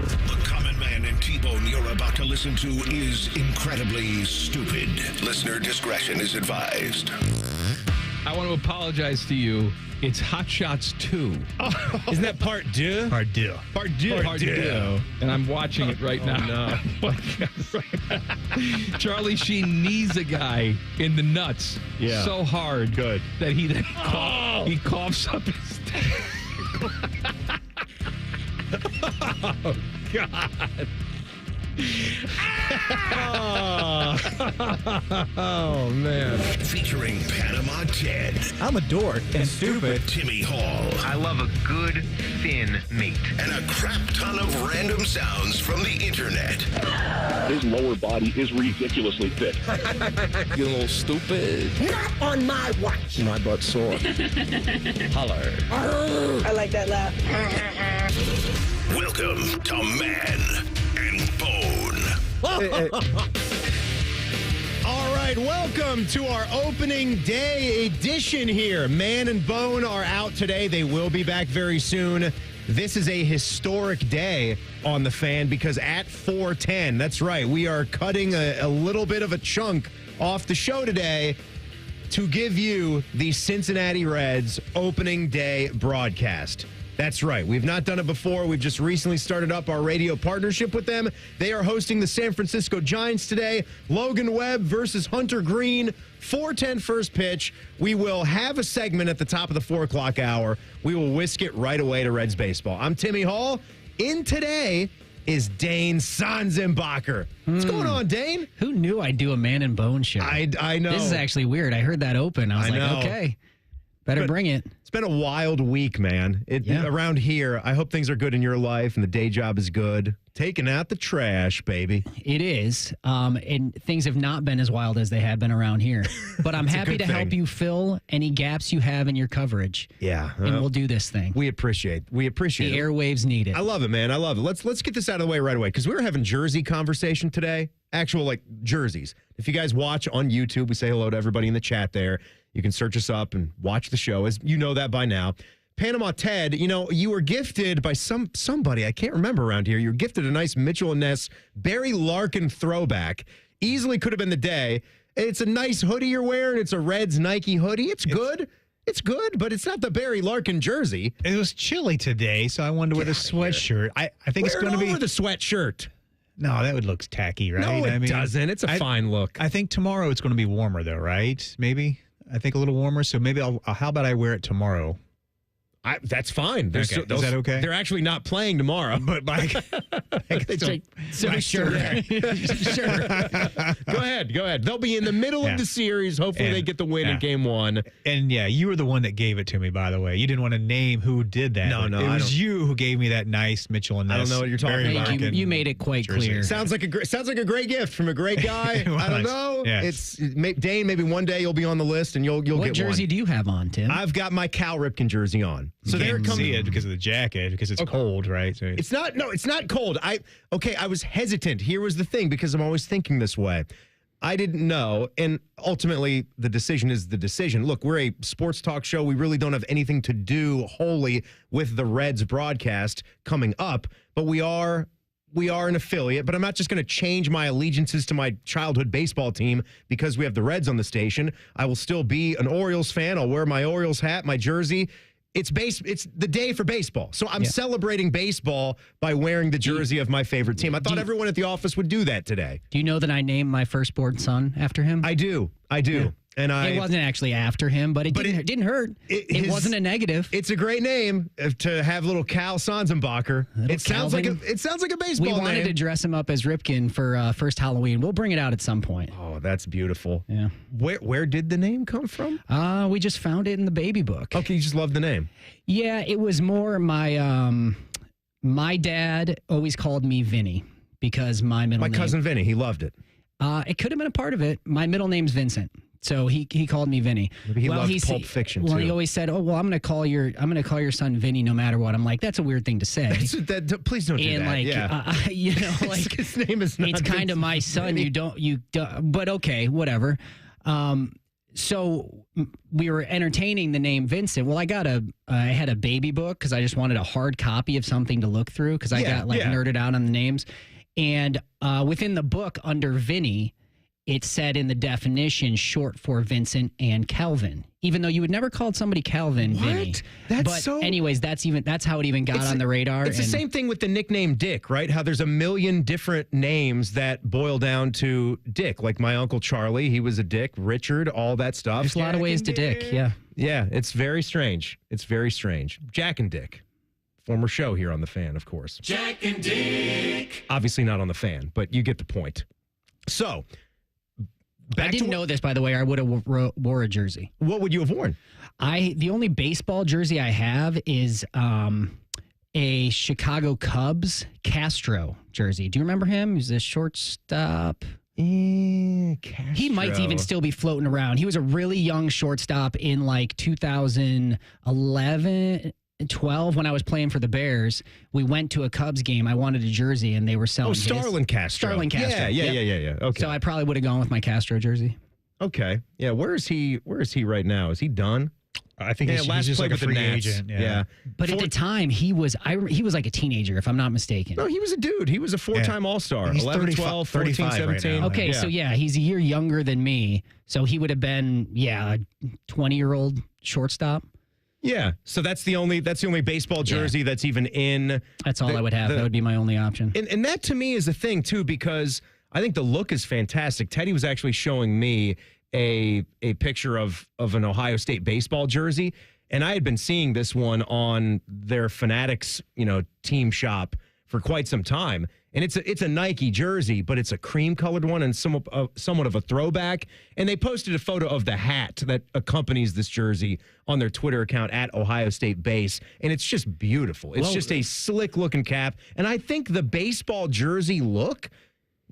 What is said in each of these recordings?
The Common Man and T-Bone you're about to listen to is incredibly stupid. Listener discretion is advised. I want to apologize to you. It's Hot Shots 2. Oh. Isn't that part 2? Part 2. Part 2. Part 2. And I'm watching it right now. No. Charlie Sheen knees a guy in the nuts so hard that he then he coughs up his Oh, God. Oh, man. Featuring Panama Ted. I'm a dork and stupid. Timmy Hall. I love a good, thin meat. And a crap ton of random sounds from the internet. His lower body is ridiculously thick. You're a little stupid. Not on my watch. My butt's sore. Holler. I like that laugh. Welcome to Man and Bone. All right, welcome to our opening day edition here. Man and Bone are out today. They will be back very soon. This is a historic day on the Fan because at 4:10, that's right, we are cutting a little bit of a chunk off the show today to give you the Cincinnati Reds opening day broadcast. That's right. We've not done it before. We've just recently started up our radio partnership with them. They are hosting the San Francisco Giants today. Logan Webb versus Hunter Green. 4:10 first pitch. We will have a segment at the top of the 4 o'clock hour. We will whisk it right away to Reds baseball. I'm Timmy Hall. In today is Dane Sanzenbacher. What's going on, Dane? Who knew I'd do a Man and Bone show? I know. This is actually weird. I heard that open. I was okay, better bring it. It's been a wild week, man. Around here, I hope things are good in your life and the day job is good. Taking out the trash, baby. It is. And things have not been as wild as they have been around here. But I'm happy to help you fill any gaps you have in your coverage. Yeah. And we'll do this thing. We appreciate it. The airwaves need it. I love it, man. I love it. Let's get this out of the way right away because we were having jersey conversation today. Actual, jerseys. If you guys watch on YouTube, we say hello to everybody in the chat there. You can search us up and watch the show, as you know that by now. Panama Ted, you were gifted by somebody, I can't remember around here. You were gifted a nice Mitchell & Ness Barry Larkin throwback. Easily could have been the day. It's a nice hoodie you're wearing. It's a Reds Nike hoodie. It's good. It's good, but it's not the Barry Larkin jersey. It was chilly today, so I wanted to wear the sweatshirt. I think it's going to be the sweatshirt. No, that would look tacky, right? No, it doesn't. It's a fine look. I think tomorrow it's going to be warmer, though, right? Maybe. I think a little warmer, so maybe how about I wear it tomorrow? That's fine. Okay. Is that okay? They're actually not playing tomorrow. But sure. Sure. Go ahead. They'll be in the middle of the series. Hopefully they get the win in game 1. And you were the one that gave it to me, by the way. You didn't want to name who did that. No. It was you who gave me that nice Mitchell & Ness. I don't know what you're talking about. You made it quite clear. Sounds like a great gift from a great guy. Well, I don't know. Yeah. It's Dane. Maybe one day you'll be on the list and you'll get one. What jersey do you have on, Tim? I've got my Cal Ripken jersey on. So you there can't comes see it because of the jacket, because it's cold, right? So it's not cold. I was hesitant. Here was the thing, because I'm always thinking this way. I didn't know, and ultimately the decision is the decision. Look, we're a sports talk show. We really don't have anything to do wholly with the Reds broadcast coming up, but we are an affiliate. But I'm not just going to change my allegiances to my childhood baseball team because we have the Reds on the station. I will still be an Orioles fan. I'll wear my Orioles hat, my jersey. It's the day for baseball. So I'm celebrating baseball by wearing the jersey of my favorite team. I thought everyone at the office would do that today. Do you know that I named my firstborn son after him? I do. Yeah. And it wasn't actually after him, but it didn't hurt. It wasn't a negative. It's a great name to have little Cal Sanzenbacher. It sounds like a baseball name. We wanted to dress him up as Ripken for first Halloween. We'll bring it out at some point. Oh, that's beautiful. Yeah. Where did the name come from? We just found it in the baby book. Okay, you just love the name. Yeah, it was more my dad always called me Vinny because my cousin Vinny, he loved it. It could have been a part of it. My middle name's Vincent. So he called me Vinny. Maybe he loved Pulp Fiction too. Well, he always said, "Oh, well, I'm going to call your son Vinny no matter what." I'm like, that's a weird thing to say. Please don't do that. His name is not. It's kind of my son. Vinny. You don't. But okay, whatever. So we were entertaining the name Vincent. Well, I had a baby book because I just wanted a hard copy of something to look through because I got nerded out on the names. And within the book under Vinny, it said in the definition short for Vincent and Kelvin, even though you would never call somebody Kelvin, Vinny. Anyways, that's how it even got on the radar. It's the same thing with the nickname Dick, right? How there's a million different names that boil down to Dick. Like my Uncle Charlie, he was a Dick. Richard, all that stuff. There's a lot of ways to Dick, yeah. Yeah, it's very strange. It's very strange. Jack and Dick. Former show here on The Fan, of course. Jack and Dick. Obviously not on The Fan, but you get the point. So, I didn't know this, by the way, or I would have wore a jersey. What would you have worn? The only baseball jersey I have is a Chicago Cubs Castro jersey. Do you remember him? He was a shortstop. Castro. He might even still be floating around. He was a really young shortstop in like 2011, 12 when I was playing for the Bears. We went to a Cubs game. I wanted a jersey, and they were selling Starlin Castro. Starlin Castro. Yeah. Okay. So I probably would have gone with my Castro jersey. Okay. Yeah. Where is he right now? Is he done? I think he's just like a free agent. Yeah. But at the time, he was like a teenager, if I'm not mistaken. No, he was a dude. He was a four-time All-Star. He's 11, 12, 14, 17. Right now. Okay, so he's a year younger than me. So he would have been, a 20-year-old shortstop. Yeah. So that's the only baseball jersey that's even in. That's all I would have. That would be my only option. And that to me is a thing too, because I think the look is fantastic. Teddy was actually showing me a picture of an Ohio State baseball jersey, and I had been seeing this one on their Fanatics, team shop for quite some time. And it's a Nike jersey, but it's a cream-colored one and somewhat of a throwback. And they posted a photo of the hat that accompanies this jersey on their Twitter account at Ohio State Base. And it's just beautiful. It's just a slick-looking cap. And I think the baseball jersey look,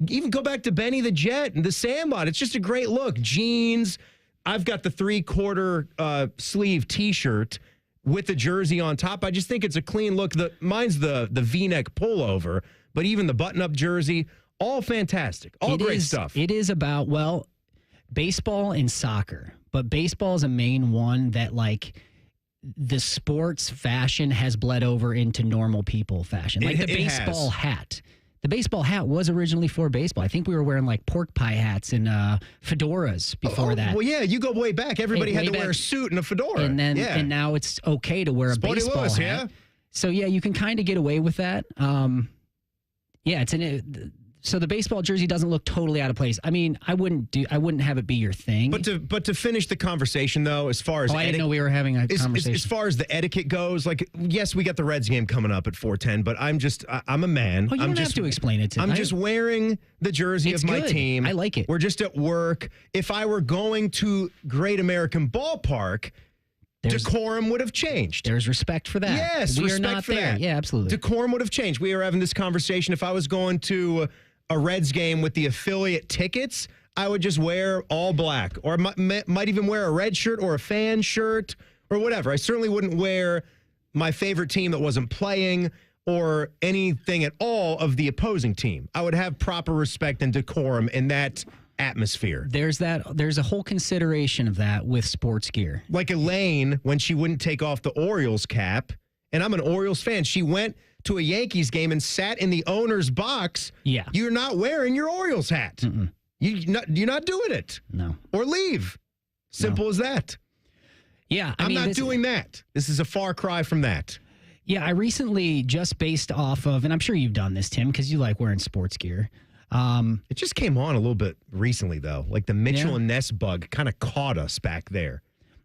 even go back to Benny the Jet and the Sandlot, it's just a great look. Jeans. I've got the 3/4 sleeve T-shirt with the jersey on top. I just think it's a clean look. Mine's the V-neck pullover. But even the button-up jersey, all fantastic. All great stuff. It is about, baseball and soccer. But baseball is a main one that, the sports fashion has bled over into normal people fashion. Like the baseball hat. The baseball hat was originally for baseball. I think we were wearing, pork pie hats and fedoras before that. Well, yeah, you go way back. Everybody had to wear a suit and a fedora. And now it's okay to wear a baseball hat. Yeah? So, you can kind of get away with that. So the baseball jersey doesn't look totally out of place. I mean, I wouldn't have it be your thing. But to finish the conversation though, as far as I didn't know we were having a conversation. As far as the etiquette goes, yes, we got the Reds game coming up at 4:10, but I'm a man. Oh, you don't have to explain it to me. I'm just wearing the jersey of my team. I like it. We're just at work. If I were going to Great American Ballpark, decorum would have changed. There's respect for that. Yes, we respect are not for there. that. Yeah, absolutely. Decorum would have changed. We were having this conversation. If I was going to a Reds game with the affiliate tickets, I would just wear all black, or might even wear a red shirt or a fan shirt or whatever. I certainly wouldn't wear my favorite team that wasn't playing or anything at all of the opposing team. I would have proper respect and decorum in that atmosphere. There's a whole consideration of that with sports gear. Like Elaine, when she wouldn't take off the Orioles cap, and I'm an Orioles fan, she went to a Yankees game and sat in the owner's box. Yeah. You're not wearing your Orioles hat. Mm-mm. You're not doing it. No. Or leave. Simple as that. Yeah. I'm not doing that. This is a far cry from that. Yeah, I recently, just based off of, and I'm sure you've done this, Tim, because you like wearing sports gear. It just came on a little bit recently, though. Like the Mitchell and Ness bug kind of caught us back there.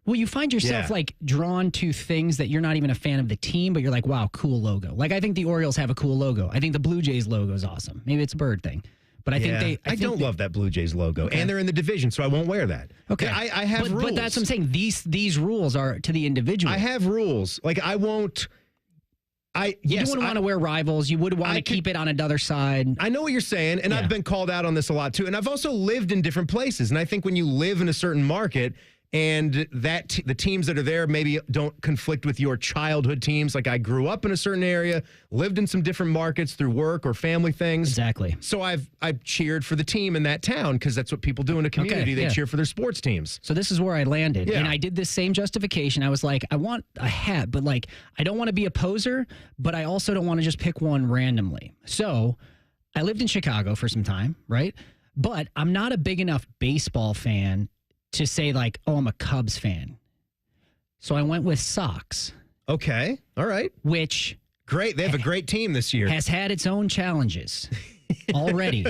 Well, you find yourself drawn to things that you're not even a fan of the team, but you're like, wow, cool logo. Like, I think the Orioles have a cool logo. I think the Blue Jays logo is awesome. Maybe it's a bird thing. But I don't love that Blue Jays logo. Okay. And they're in the division, so I won't wear that. Okay. I have rules. But that's what I'm saying. These rules are to the individual. I have rules. Like, I won't. You wouldn't want to wear rivals. You would want to keep it on another side. I know what you're saying, and I've been called out on this a lot, too. And I've also lived in different places. And I think when you live in a certain market, and the teams that are there maybe don't conflict with your childhood teams. Like I grew up in a certain area, lived in some different markets through work or family things. Exactly. So I've cheered for the team in that town because that's what people do in a community. They cheer for their sports teams. So this is where I landed. Yeah. And I did this same justification. I was like, I want a hat, but like I don't want to be a poser, but I also don't want to just pick one randomly. So I lived in Chicago for some time, right? But I'm not a big enough baseball fan to say like, oh, I'm a Cubs fan. So I went with socks. Okay. All right. Which... Great. They have a great team this year. Has had its own challenges already.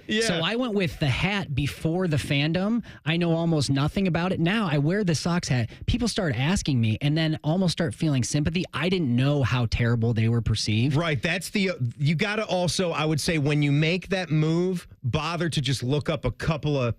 Yeah. So I went with the hat before the fandom. I know almost nothing about it. Now I wear the Sox hat. People start asking me and then almost start feeling sympathy. I didn't know how terrible they were perceived. Right. You got to also, I would say, when you make that move, bother to just look up a couple of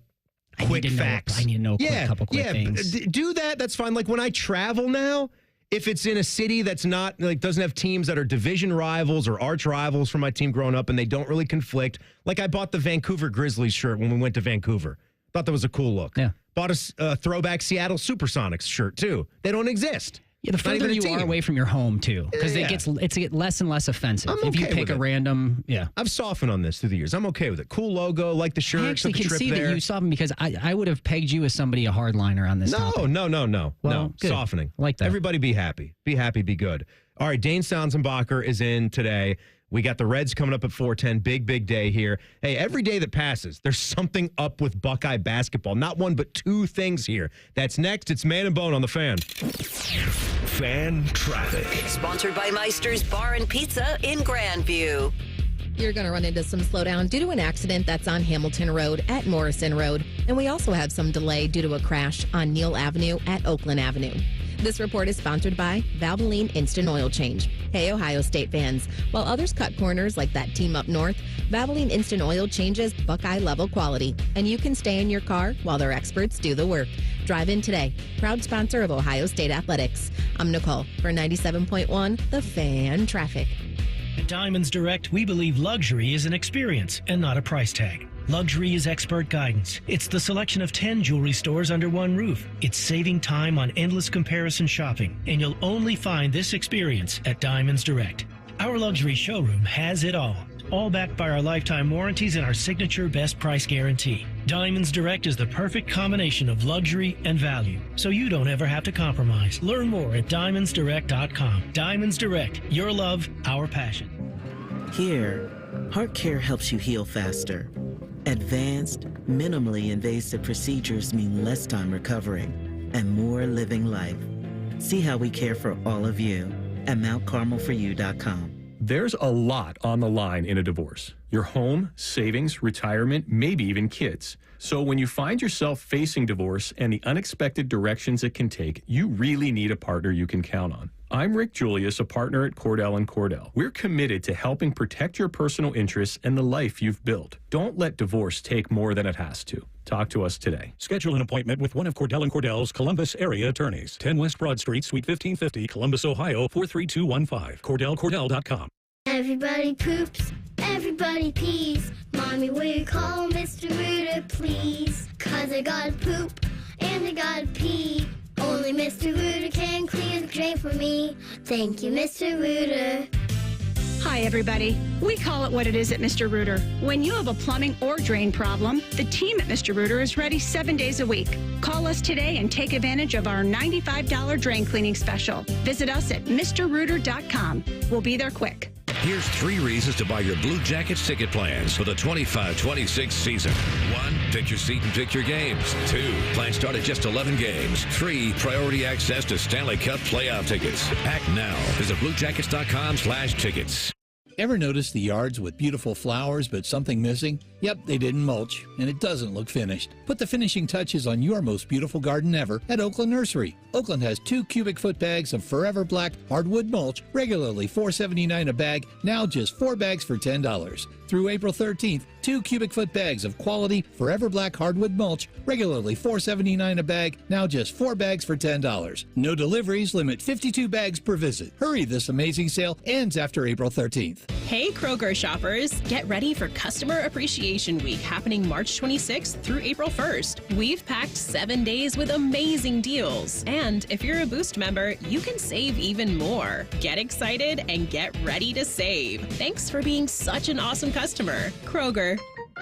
quick facts. I need to know a couple quick things. Do that. That's fine. Like when I travel now, if it's in a city that's not like doesn't have teams that are division rivals or arch rivals from my team growing up and they don't really conflict, like I bought the Vancouver Grizzlies shirt when we went to Vancouver. Thought that was a cool look. Yeah. Bought a throwback Seattle Supersonics shirt too. They don't exist. Yeah, the further you are away from your home too, because it gets less and less offensive if you pick a random. Yeah, I've softened on this through the years. I'm okay with it. Cool logo, like the shirt. I actually took a can trip see there. that you softened because I would have pegged you as somebody a hardliner on this. topic. No. Well, good. Softening. I like that. Everybody be happy. Be happy, be good. All right, Dane Sounsenbacher is in today. We got the Reds coming up at 4:10. Big day here. Hey, every day that passes, there's something up with Buckeye basketball. Not one, but two things here. That's next. It's Man and Bone on the Fan. Fan traffic. Sponsored by Meister's Bar and Pizza in Grandview. You're going to run into some slowdown due to an accident that's on Hamilton Road at Morrison Road. And we also have some delay due to a crash on Neal Avenue at Oakland Avenue. This report is sponsored by Valvoline Instant Oil Change. Hey, Ohio State fans. While others cut corners like that team up north, Valvoline Instant Oil changes Buckeye-level quality. And you can stay in your car while their experts do the work. Drive in today. Proud sponsor of Ohio State Athletics. I'm Nicole for 97.1 The Fan Traffic. At Diamonds Direct, we believe luxury is an experience and not a price tag. Luxury is expert guidance. It's the selection of 10 jewelry stores under one roof. It's saving time on endless comparison shopping, and you'll only find this experience at Diamonds Direct. Our luxury showroom has it all backed by our lifetime warranties and our signature best price guarantee. Diamonds Direct is the perfect combination of luxury and value, so you don't ever have to compromise. Learn more at diamondsdirect.com. Diamonds Direct, your love, our passion. Here, heart care helps you heal faster. Advanced, minimally invasive procedures mean less time recovering and more living life. See how we care for all of you at MountCarmelForYou.com. There's a lot on the line in a divorce. Your home, savings, retirement, maybe even kids. So when you find yourself facing divorce and the unexpected directions it can take, you really need a partner you can count on. I'm Rick Julius, a partner at Cordell & Cordell. We're committed to helping protect your personal interests and the life you've built. Don't let divorce take more than it has to. Talk to us today. Schedule an appointment with one of Cordell & Cordell's Columbus area attorneys. 10 West Broad Street, Suite 1550, Columbus, Ohio, 43215. CordellCordell.com. Everybody poops, everybody pees. Mommy, will you call Mr. Rooter, please? 'Cause I gotta poop and I gotta pee. Only Mr. Rooter can clear the drain for me. Thank you, Mr. Rooter. Hi, everybody. We call it what it is at Mr. Rooter. When you have a plumbing or drain problem, the team at Mr. Rooter is ready 7 days a week. Call us today and take advantage of our $95 drain cleaning special. Visit us at MrRooter.com. We'll be there quick. Here's 3 reasons to buy your Blue Jackets ticket plans for the 25-26 season. 1, pick your seat and pick your games. 2, plans start at just 11 games. 3, priority access to Stanley Cup playoff tickets. Act now. Visit BlueJackets.com/tickets. Ever notice the yards with beautiful flowers but something missing? Yep, they didn't mulch, and it doesn't look finished. Put the finishing touches on your most beautiful garden ever at Oakland Nursery. Oakland has 2 cubic foot bags of Forever Black hardwood mulch, regularly $4.79 a bag, now just 4 bags for $10. Through April 13th, 2 cubic foot bags of quality Forever Black hardwood mulch, regularly $4.79 a bag, now just 4 bags for $10. No deliveries, limit 52 bags per visit. Hurry, this amazing sale ends after April 13th. Hey, Kroger shoppers. Get ready for Customer Appreciation Week happening March 26th through April 1st. We've packed 7 days with amazing deals. And if you're a Boost member, you can save even more. Get excited and get ready to save. Thanks for being such an awesome customer. Kroger,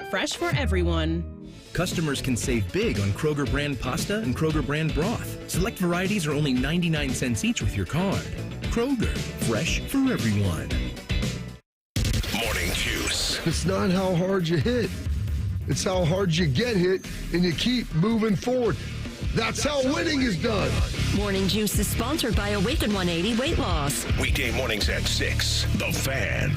fresh for everyone. Customers can save big on Kroger brand pasta and Kroger brand broth. Select varieties are only 99 cents each with your card. Kroger, fresh for everyone. Morning Juice. It's not how hard you hit. It's how hard you get hit and you keep moving forward. That's how winning is done. Morning Juice is sponsored by Awaken 180 Weight Loss. Weekday mornings at 6. The Fan.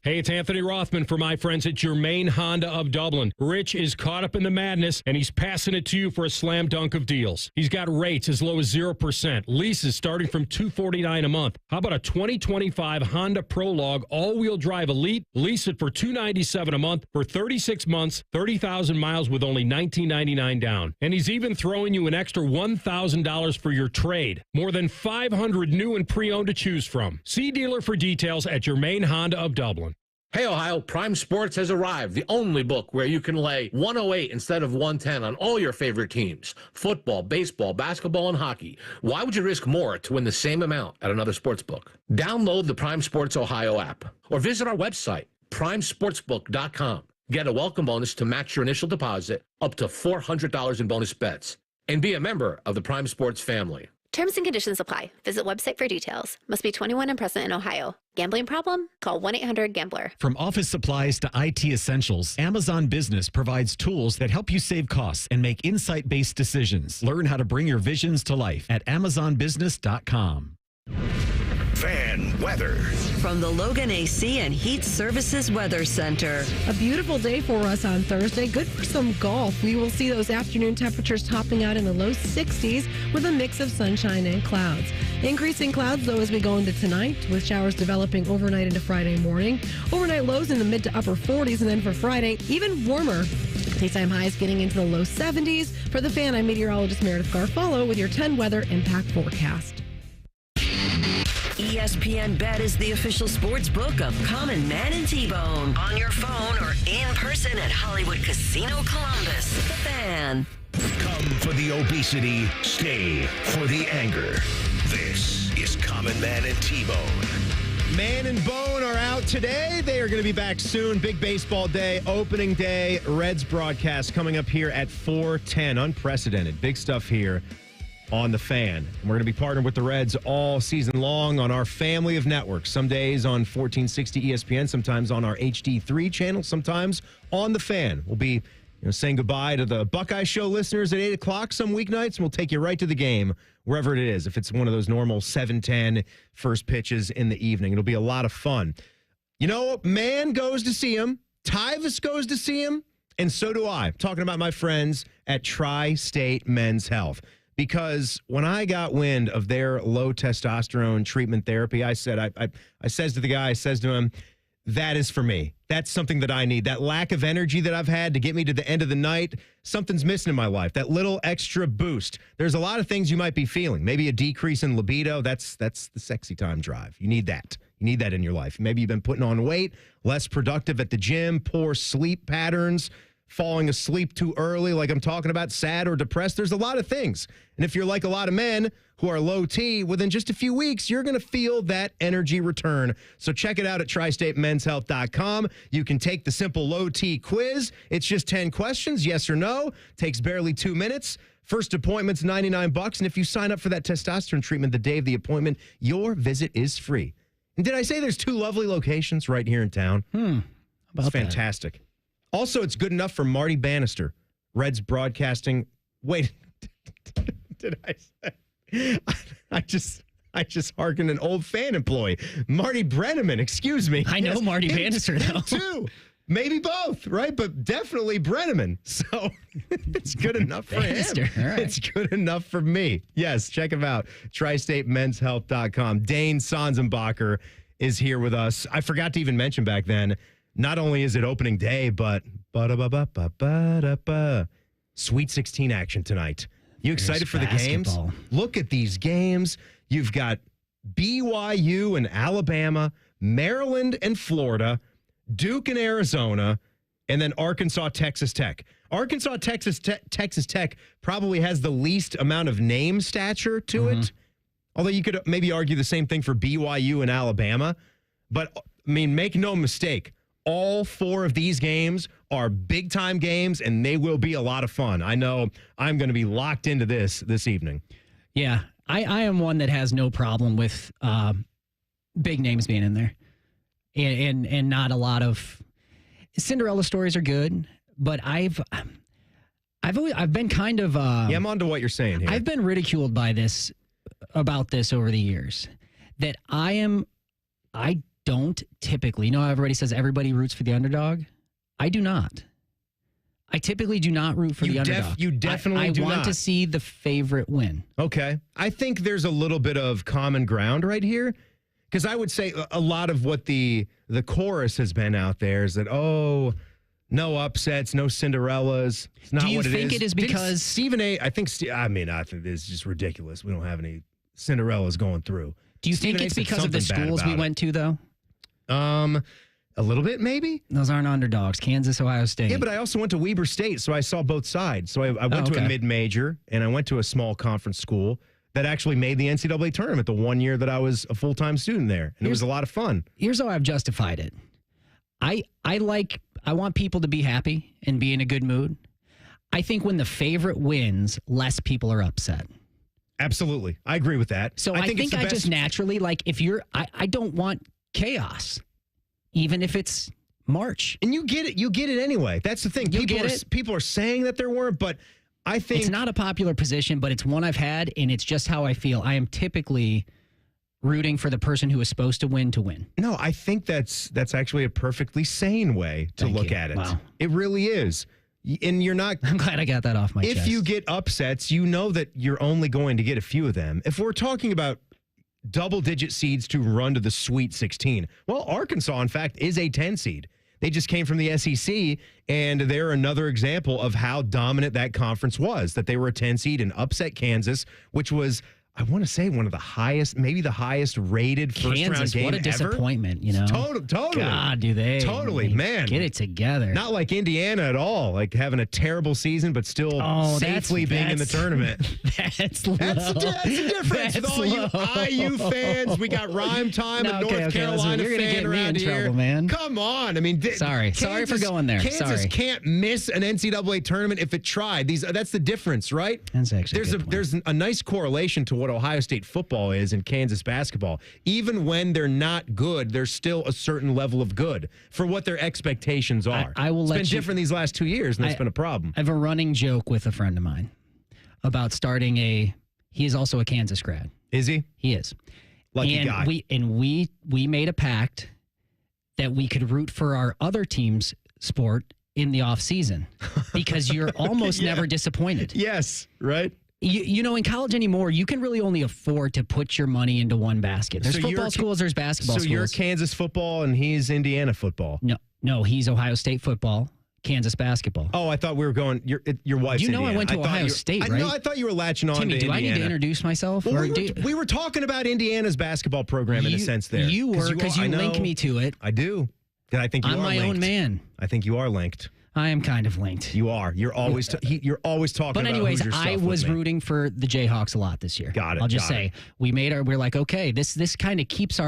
Hey, it's Anthony Rothman for my friends at Germain Honda of Dublin. Rich is caught up in the madness, and he's passing it to you for a slam dunk of deals. He's got rates as low as 0%, leases starting from $249 a month. How about a 2025 Honda Prologue all-wheel drive Elite? Lease it for $297 a month for 36 months, 30,000 miles with only $19.99 down. And he's even throwing you an extra $1,000 for your trade. More than 500 new and pre-owned to choose from. See dealer for details at Germain Honda of Dublin. Hey, Ohio, Prime Sports has arrived, the only book where you can lay 108 instead of 110 on all your favorite teams. Football, baseball, basketball, and hockey. Why would you risk more to win the same amount at another sports book? Download the Prime Sports Ohio app or visit our website, primesportsbook.com. Get a welcome bonus to match your initial deposit up to $400 in bonus bets. And be a member of the Prime Sports family. Terms and conditions apply. Visit website for details. Must be 21 and present in Ohio. Gambling problem? Call 1-800-GAMBLER. From office supplies to IT essentials, Amazon Business provides tools that help you save costs and make insight-based decisions. Learn how to bring your visions to life at amazonbusiness.com. Fan weather. From the Logan AC and Heat Services Weather Center. A beautiful day for us on Thursday. Good for some golf. We will see those afternoon temperatures topping out in the low 60s with a mix of sunshine and clouds. Increasing clouds, though, as we go into tonight, with showers developing overnight into Friday morning. Overnight lows in the mid to upper 40s, and then for Friday, even warmer. Daytime highs getting into the low 70s. For the Fan, I'm meteorologist Meredith Garfolo with your 10 weather impact forecast. ESPN Bet is the official sports book of Common Man and T-Bone. On your phone or in person at Hollywood Casino Columbus. The Fan. Come for the obesity, stay for the anger. This is Common Man and T-Bone. Man and Bone are out today. They are going to be back soon. Big baseball day, opening day. Reds broadcast coming up here at 4:10. Unprecedented. Big stuff here on The Fan. And we're going to be partnered with the Reds all season long on our family of networks. Some days on 1460 ESPN, sometimes on our HD3 channel, sometimes on The Fan. We'll be saying goodbye to the Buckeye Show listeners at 8 o'clock some weeknights, and we'll take you right to the game, wherever it is. If it's one of those normal 7:10 first pitches in the evening, it'll be a lot of fun. Man goes to see him. Tyvus goes to see him. And so do I. I'm talking about my friends at Tri-State Men's Health. Because when I got wind of their low testosterone treatment therapy, I said, I says to the guy, I says to him, that is for me. That's something that I need. That lack of energy that I've had to get me to the end of the night, something's missing in my life. That little extra boost. There's a lot of things you might be feeling. Maybe a decrease in libido. That's the sexy time drive. You need that. You need that in your life. Maybe you've been putting on weight, less productive at the gym, poor sleep patterns, falling asleep too early, like I'm talking about, sad or depressed. There's a lot of things. And if you're like a lot of men who are low T, within just a few weeks, you're going to feel that energy return. So check it out at tristatemenshealth.com. You can take the simple low T quiz. It's just 10 questions, yes or no. Takes barely 2 minutes. First appointment's $99. And if you sign up for that testosterone treatment the day of the appointment, your visit is free. And did I say there's 2 lovely locations right here in town? It's fantastic. Also, it's good enough for Marty Bannister, Reds broadcasting. Wait, did I say? I just hearkened an old Fan employee, Marty Brenneman. Excuse me. I know Marty Bannister though. Too. Maybe both, right? But definitely Brenneman. So it's good enough for him. Right. It's good enough for me. Yes, check him out. TriStateMen'sHealth.com. Dane Sonsenbacher is here with us. I forgot to even mention back then. Not only is it opening day, but Sweet 16 action tonight. You excited for the games? Look at these games. You've got BYU and Alabama, Maryland and Florida, Duke and Arizona, and then Arkansas, Texas Tech. Arkansas, Texas Tech probably has the least amount of name stature to it. Although you could maybe argue the same thing for BYU and Alabama. But, I mean, make no mistake, all 4 of these games are big-time games, and they will be a lot of fun. I know I'm going to be locked into this evening. Yeah, I am one that has no problem with big names being in there. And not a lot of Cinderella stories are good, but I've been kind of I'm on to what you're saying here. I've been ridiculed about this over the years. That I don't typically, how everybody says everybody roots for the underdog? I do not. I typically do not root for the underdog. You definitely do not. I want to see the favorite win. Okay. I think there's a little bit of common ground right here. Because I would say a lot of what the chorus has been out there is that, no upsets, no Cinderellas. It's not Do you what think it is because Stephen A. I think this is just ridiculous. We don't have any Cinderellas going through. Do you think it's because of the schools we went to, though? A little bit, maybe. Those aren't underdogs. Kansas, Ohio State. Yeah, but I also went to Weber State, so I saw both sides. So I went to a mid-major, and I went to a small conference school that actually made the NCAA tournament the one year that I was a full-time student there. And it was a lot of fun. Here's how I've justified it. I want people to be happy and be in a good mood. I think when the favorite wins, less people are upset. Absolutely. I agree with that. So I think I just naturally, I don't want chaos, even if it's March. And you get it. You get it anyway. That's the thing. People are saying that there weren't, but I think it's not a popular position, but it's one I've had, and it's just how I feel. I am typically rooting for the person who is supposed to win. No, I think that's actually a perfectly sane way to look at it. Wow. It really is. And you're not... I'm glad I got that off my chest. If you get upsets, you know that you're only going to get a few of them. If we're talking about double-digit seeds to run to the Sweet 16, well, Arkansas, in fact, is a 10 seed. They just came from the SEC, and they're another example of how dominant that conference was, that they were a 10 seed and upset Kansas, which was... I want to say one of the highest, maybe the highest rated first-round game what a disappointment, ever. Totally. God, do they. Totally, man. Get it together. Not like Indiana at all, like having a terrible season, but still safely being in the tournament. That's low. That's the difference. With all you IU fans, we got Rhyme Time and North Carolina you're gonna fan get around me in here. trouble, man. Come on. I mean, sorry for going there. Kansas can't miss an NCAA tournament if it tried. That's the difference, right? That's actually there's a nice correlation to what Ohio State football is in Kansas basketball. Even when they're not good, there's still a certain level of good for what their expectations are. It's been different these last 2 years, and that's been a problem. I have a running joke with a friend of mine about starting he is also a Kansas grad. Is he? He is. Lucky guy. We made a pact that we could root for our other team's sport in the off season because you're almost never disappointed. Yes, right? You know, in college anymore, you can really only afford to put your money into one basket. There's football schools, there's basketball schools. So you're Kansas football and he's Indiana football. No, he's Ohio State football, Kansas basketball. Oh, I thought we were going, your wife's You know Indiana. I went to Ohio State, right? No, I thought you were latching on Timmy, to do Indiana. I need to introduce myself? Well, we were talking about Indiana's basketball program in a sense there. You were, because you link me to it. I do. I think I'm my own man. I think you are linked. I am kind of linked. You are. You're always talking But anyways, about I was rooting for the Jayhawks a lot this year. Got it. I'll just say we're like, okay, this kind of keeps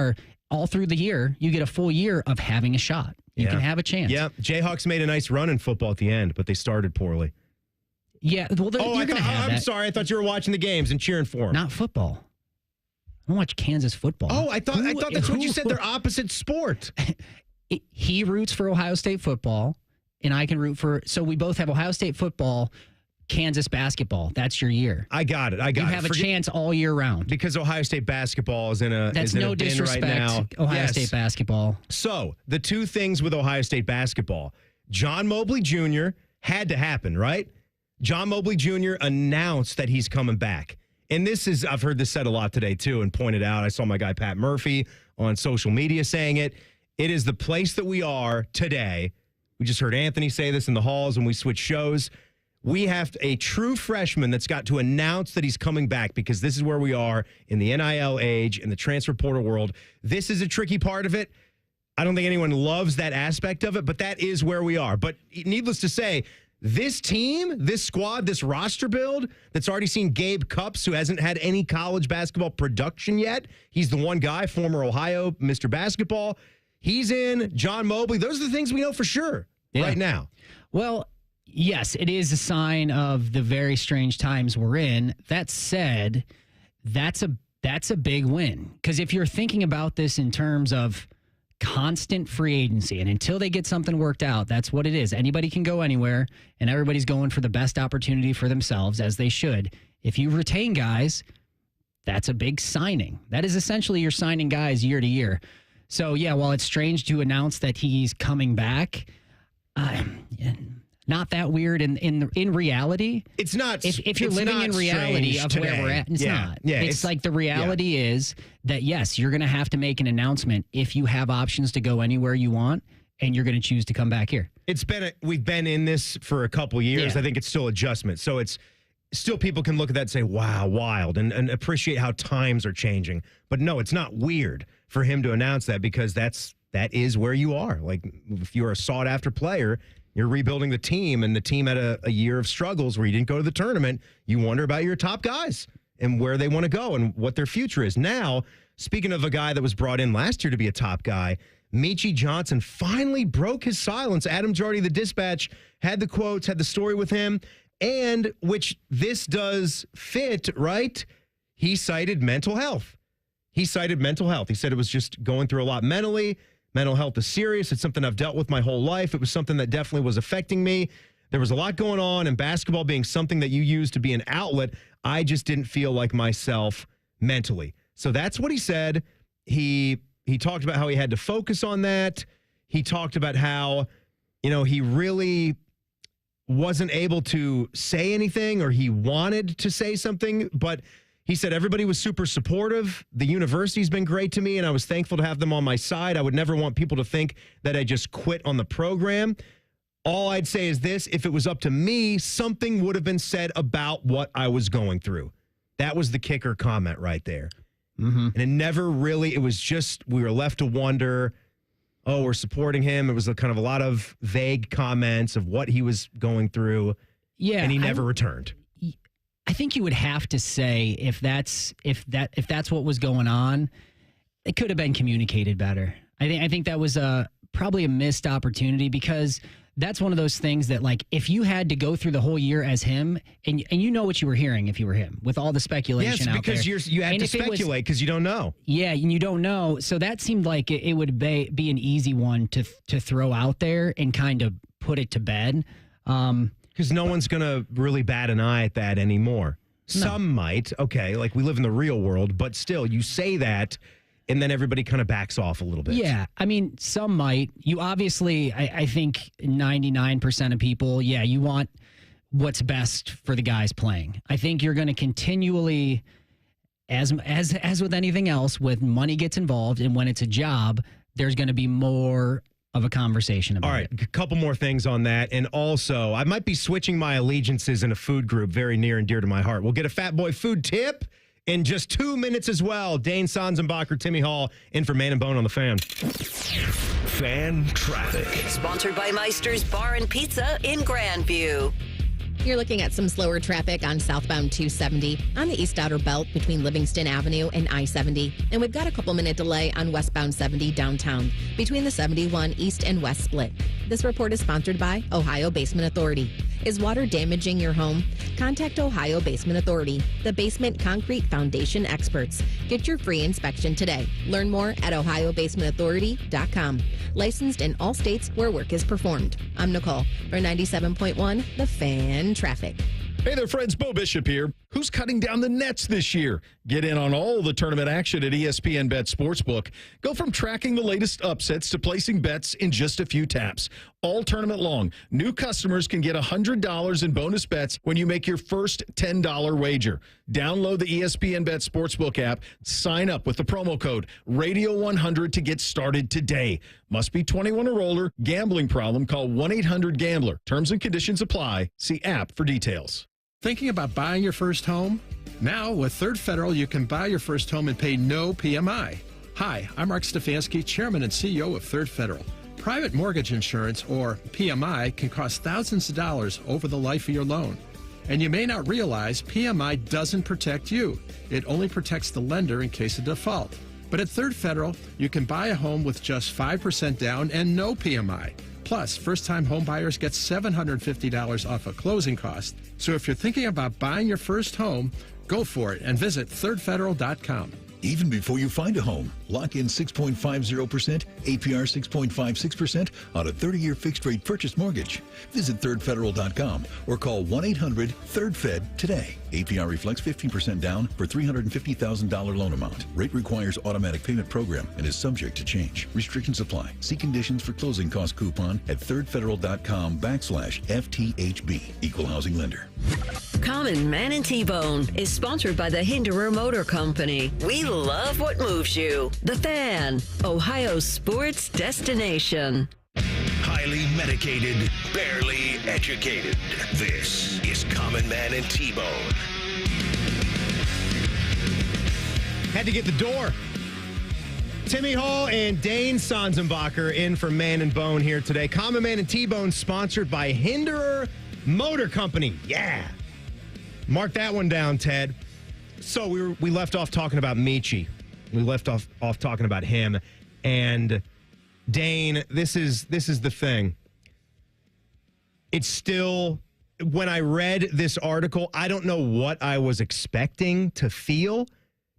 all through the year. You get a full year of having a shot. You can have a chance. Yeah, Jayhawks made a nice run in football at the end, but they started poorly. Yeah, well, you're going to have I'm sorry. I thought you were watching the games and cheering for them. Not football. I don't watch Kansas football. Oh, I thought that's what you said. They're opposite sport. He roots for Ohio State football. And I can root for, so we both have Ohio State football, Kansas basketball. That's your year. I got it. You have a chance all year round. Because Ohio State basketball is in a That's no disrespect, right now. Ohio State basketball. So, the two things with Ohio State basketball. John Mobley Jr. had to happen, right? John Mobley Jr. announced that he's coming back. And I've heard this said a lot today, too, and pointed out. I saw my guy Pat Murphy on social media saying it. It is the place that we are today. We just heard Anthony say this in the halls when we switched shows. We have a true freshman that's got to announce that he's coming back because this is where we are in the NIL age, in the transfer portal world. This is a tricky part of it. I don't think anyone loves that aspect of it, but that is where we are. But needless to say, this team, this squad, this roster build that's already seen Gabe Cupps, who hasn't had any college basketball production yet. He's the one guy, former Ohio Mr. Basketball. He's in. John Mobley. Those are the things we know for sure right now. Well, yes, it is a sign of the very strange times we're in. That said, that's a big win. Because if you're thinking about this in terms of constant free agency, and until they get something worked out, that's what it is. Anybody can go anywhere, and everybody's going for the best opportunity for themselves, as they should. If you retain guys, that's a big signing. That is essentially you're signing guys year to year. So, yeah, while it's strange to announce that he's coming back, not that weird in reality. It's not. If you're living in reality of where we're at, it's not. Yeah, it's like the reality is that, yes, you're going to have to make an announcement if you have options to go anywhere you want, and you're going to choose to come back here. We've been in this for a couple years. Yeah. I think it's still adjustment. So it's still, people can look at that and say, wow, wild, and appreciate how times are changing. But no, it's not weird for him to announce that, because that is where you are. Like, if you're a sought after player, you're rebuilding the team, and the team had a year of struggles where you didn't go to the tournament. You wonder about your top guys and where they want to go and what their future is. Now, speaking of a guy that was brought in last year to be a top guy, Meechie Johnson finally broke his silence. Adam Jardy, the Dispatch, had the quotes, had the story with him, and which this does fit, right? He cited mental health. He said it was just going through a lot mentally. Mental health is serious. It's something I've dealt with my whole life. It was something that definitely was affecting me. There was a lot going on, and basketball being something that you use to be an outlet, I just didn't feel like myself mentally. So that's what he said. He talked about how he had to focus on that. He talked about how, he really wasn't able to say anything, or he wanted to say something, but he said everybody was super supportive. The university's been great to me, and I was thankful to have them on my side. I would never want people to think that I just quit on the program. All I'd say is this: if it was up to me, something would have been said about what I was going through. That was the kicker comment right there. Mm-hmm. And it was just, we were left to wonder, oh, we're supporting him. It was kind of a lot of vague comments of what he was going through. Yeah. And he never returned. I think you would have to say if that's what was going on, it could have been communicated better. I think that was probably a missed opportunity, because that's one of those things that, like, if you had to go through the whole year as him, and you know what you were hearing if you were him, with all the speculation out there. Yes, because you had to speculate because you don't know. Yeah, and you don't know. So that seemed like it would be an easy one to throw out there and kind of put it to bed. Because no one's going to really bat an eye at that anymore. No. Some might. Okay, like, we live in the real world, but still, you say that, and then everybody kind of backs off a little bit. Yeah, I mean, some might. You obviously, I think 99% of people, you want what's best for the guys playing. I think you're going to continually, as with anything else, when money gets involved and when it's a job, there's going to be more of a conversation about it. All right, a couple more things on that. And also, I might be switching my allegiances in a food group very near and dear to my heart. We'll get a Fatboy food tip in just 2 minutes as well. Dane Sanzenbacher, Timmy Hall, in for Man and Bone on the Fan. Fan traffic. Sponsored by Meister's Bar and Pizza in Grandview. You're looking at some slower traffic on southbound 270 on the East Outer Belt between Livingston Avenue and I-70. And we've got a couple-minute delay on westbound 70 downtown between the 71 East and West split. This report is sponsored by Ohio Basement Authority. Is water damaging your home? Contact Ohio Basement Authority, the basement concrete foundation experts. Get your free inspection today. Learn more at ohiobasementauthority.com. Licensed in all states where work is performed. I'm Nicole for 97.1 The Fan Traffic. Hey there, friends. Bo Bishop here. Who's cutting down the nets this year? Get in on all the tournament action at ESPN Bet Sportsbook. Go from tracking the latest upsets to placing bets in just a few taps. All tournament long, new customers can get $100 in bonus bets when you make your first $10 wager. Download the ESPN Bet Sportsbook app. Sign up with the promo code Radio100 to get started today. Must be 21 or older. Gambling problem? Call 1-800-GAMBLER. Terms and conditions apply. See app for details. Thinking about buying your first home? Now, with Third Federal, you can buy your first home and pay no PMI. Hi, I'm Mark Stefanski, Chairman and CEO of Third Federal. Private mortgage insurance, or PMI, can cost thousands of dollars over the life of your loan. And you may not realize PMI doesn't protect you. It only protects the lender in case of default. But at Third Federal, you can buy a home with just 5% down and no PMI. Plus, first-time home buyers get $750 off a closing cost. So if you're thinking about buying your first home, go for it and visit thirdfederal.com. Even before you find a home, lock in 6.50%, APR 6.56% on a 30-year fixed-rate purchase mortgage. Visit thirdfederal.com or call 1-800-3RD-FED today. APR reflects 15% down for $350,000 loan amount. Rate requires automatic payment program and is subject to change. Restrictions apply. See conditions for closing cost coupon at thirdfederal.com/FTHB. Equal housing lender. Common Man and T-Bone is sponsored by the Hinderer Motor Company. We love what moves you. The Fan, Ohio's sports destination. Highly medicated, barely educated. This is Common Man and T-Bone. Had to get the door. Timmy Hall and Dane Sanzenbacher in for Man and Bone here today. Common Man and T-Bone sponsored by Hinderer Motor Company. Yeah. Mark that one down, Ted. So we left off talking about Meechie. We left off talking about him. And Dane, this is the thing. It's still, when I read this article, I don't know what I was expecting to feel,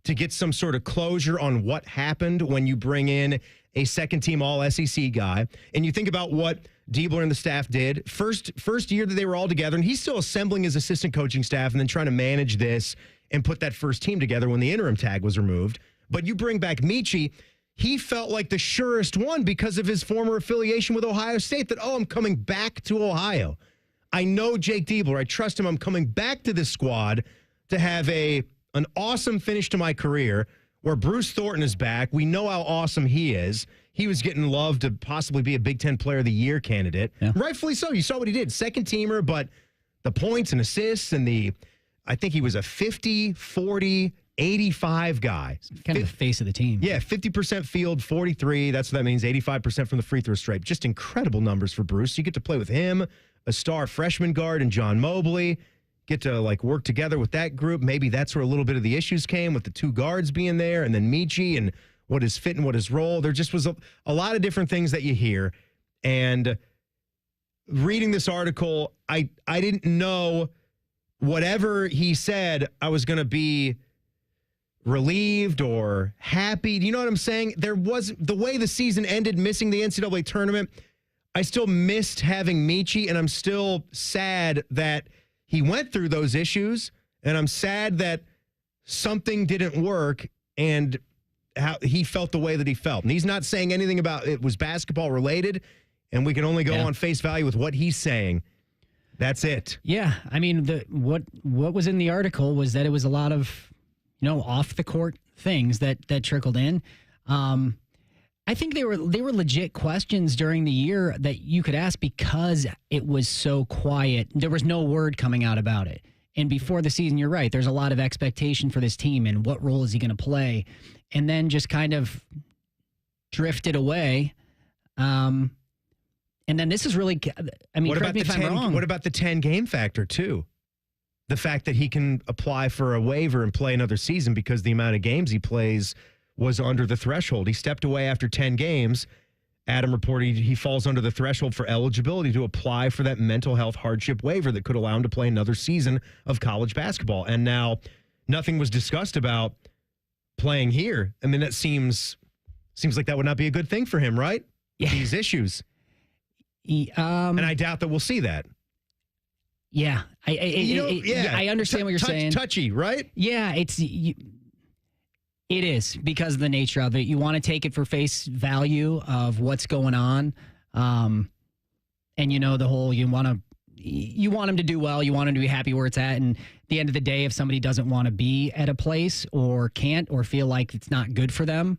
to get some sort of closure on what happened when you bring in a second-team All-SEC guy. And you think about what Diebler and the staff did. First year that they were all together, and he's still assembling his assistant coaching staff and then trying to manage this and put that first team together when the interim tag was removed. But you bring back Meechie, he felt like the surest one because of his former affiliation with Ohio State, that, I'm coming back to Ohio. I know Jake Diebler. I trust him. I'm coming back to this squad to have an awesome finish to my career, where Bruce Thornton is back. We know how awesome he is. He was getting loved to possibly be a Big Ten Player of the Year candidate. Yeah. Rightfully so. You saw what he did. Second teamer, but the points and assists and I think he was a 50, 40, 85 guy. Kind of the face of the team. Yeah, 50% field, 43. That's what that means, 85% from the free throw stripe. Just incredible numbers for Bruce. You get to play with him, a star freshman guard, and John Mobley. Get to work together with that group. Maybe that's where a little bit of the issues came, with the two guards being there, and then Meechie and what is fit and what is role. There just was a lot of different things that you hear. And reading this article, I didn't know whatever he said I was going to be relieved or happy. Do you know what I'm saying? There was, the way the season ended, missing the NCAA tournament, I still missed having Meechie, and I'm still sad that he went through those issues, and I'm sad that something didn't work and how he felt the way that he felt. And he's not saying anything about it was basketball related, and we can only go on face value with what he's saying. That's it. Yeah, I mean, what was in the article was that it was a lot of, off the court things that trickled in. I think they were legit questions during the year that you could ask because it was so quiet. There was no word coming out about it. And before the season, you're right, there's a lot of expectation for this team and what role is he going to play. And then just kind of drifted away. And then this is really, correct me if I'm wrong. What about the 10-game factor, too? The fact that he can apply for a waiver and play another season because the amount of games he plays was under the threshold. He stepped away after 10 games. Adam reported he falls under the threshold for eligibility to apply for that mental health hardship waiver that could allow him to play another season of college basketball. And now nothing was discussed about playing here. I mean, that seems like that would not be a good thing for him, right? Yeah. These issues. And I doubt that we'll see that. Yeah. I understand what you're saying. Touchy, right? Yeah, it is because of the nature of it. You want to take it for face value of what's going on. And the whole, you want him to do well. You want him to be happy where it's at. And at the end of the day, if somebody doesn't want to be at a place or can't or feel like it's not good for them,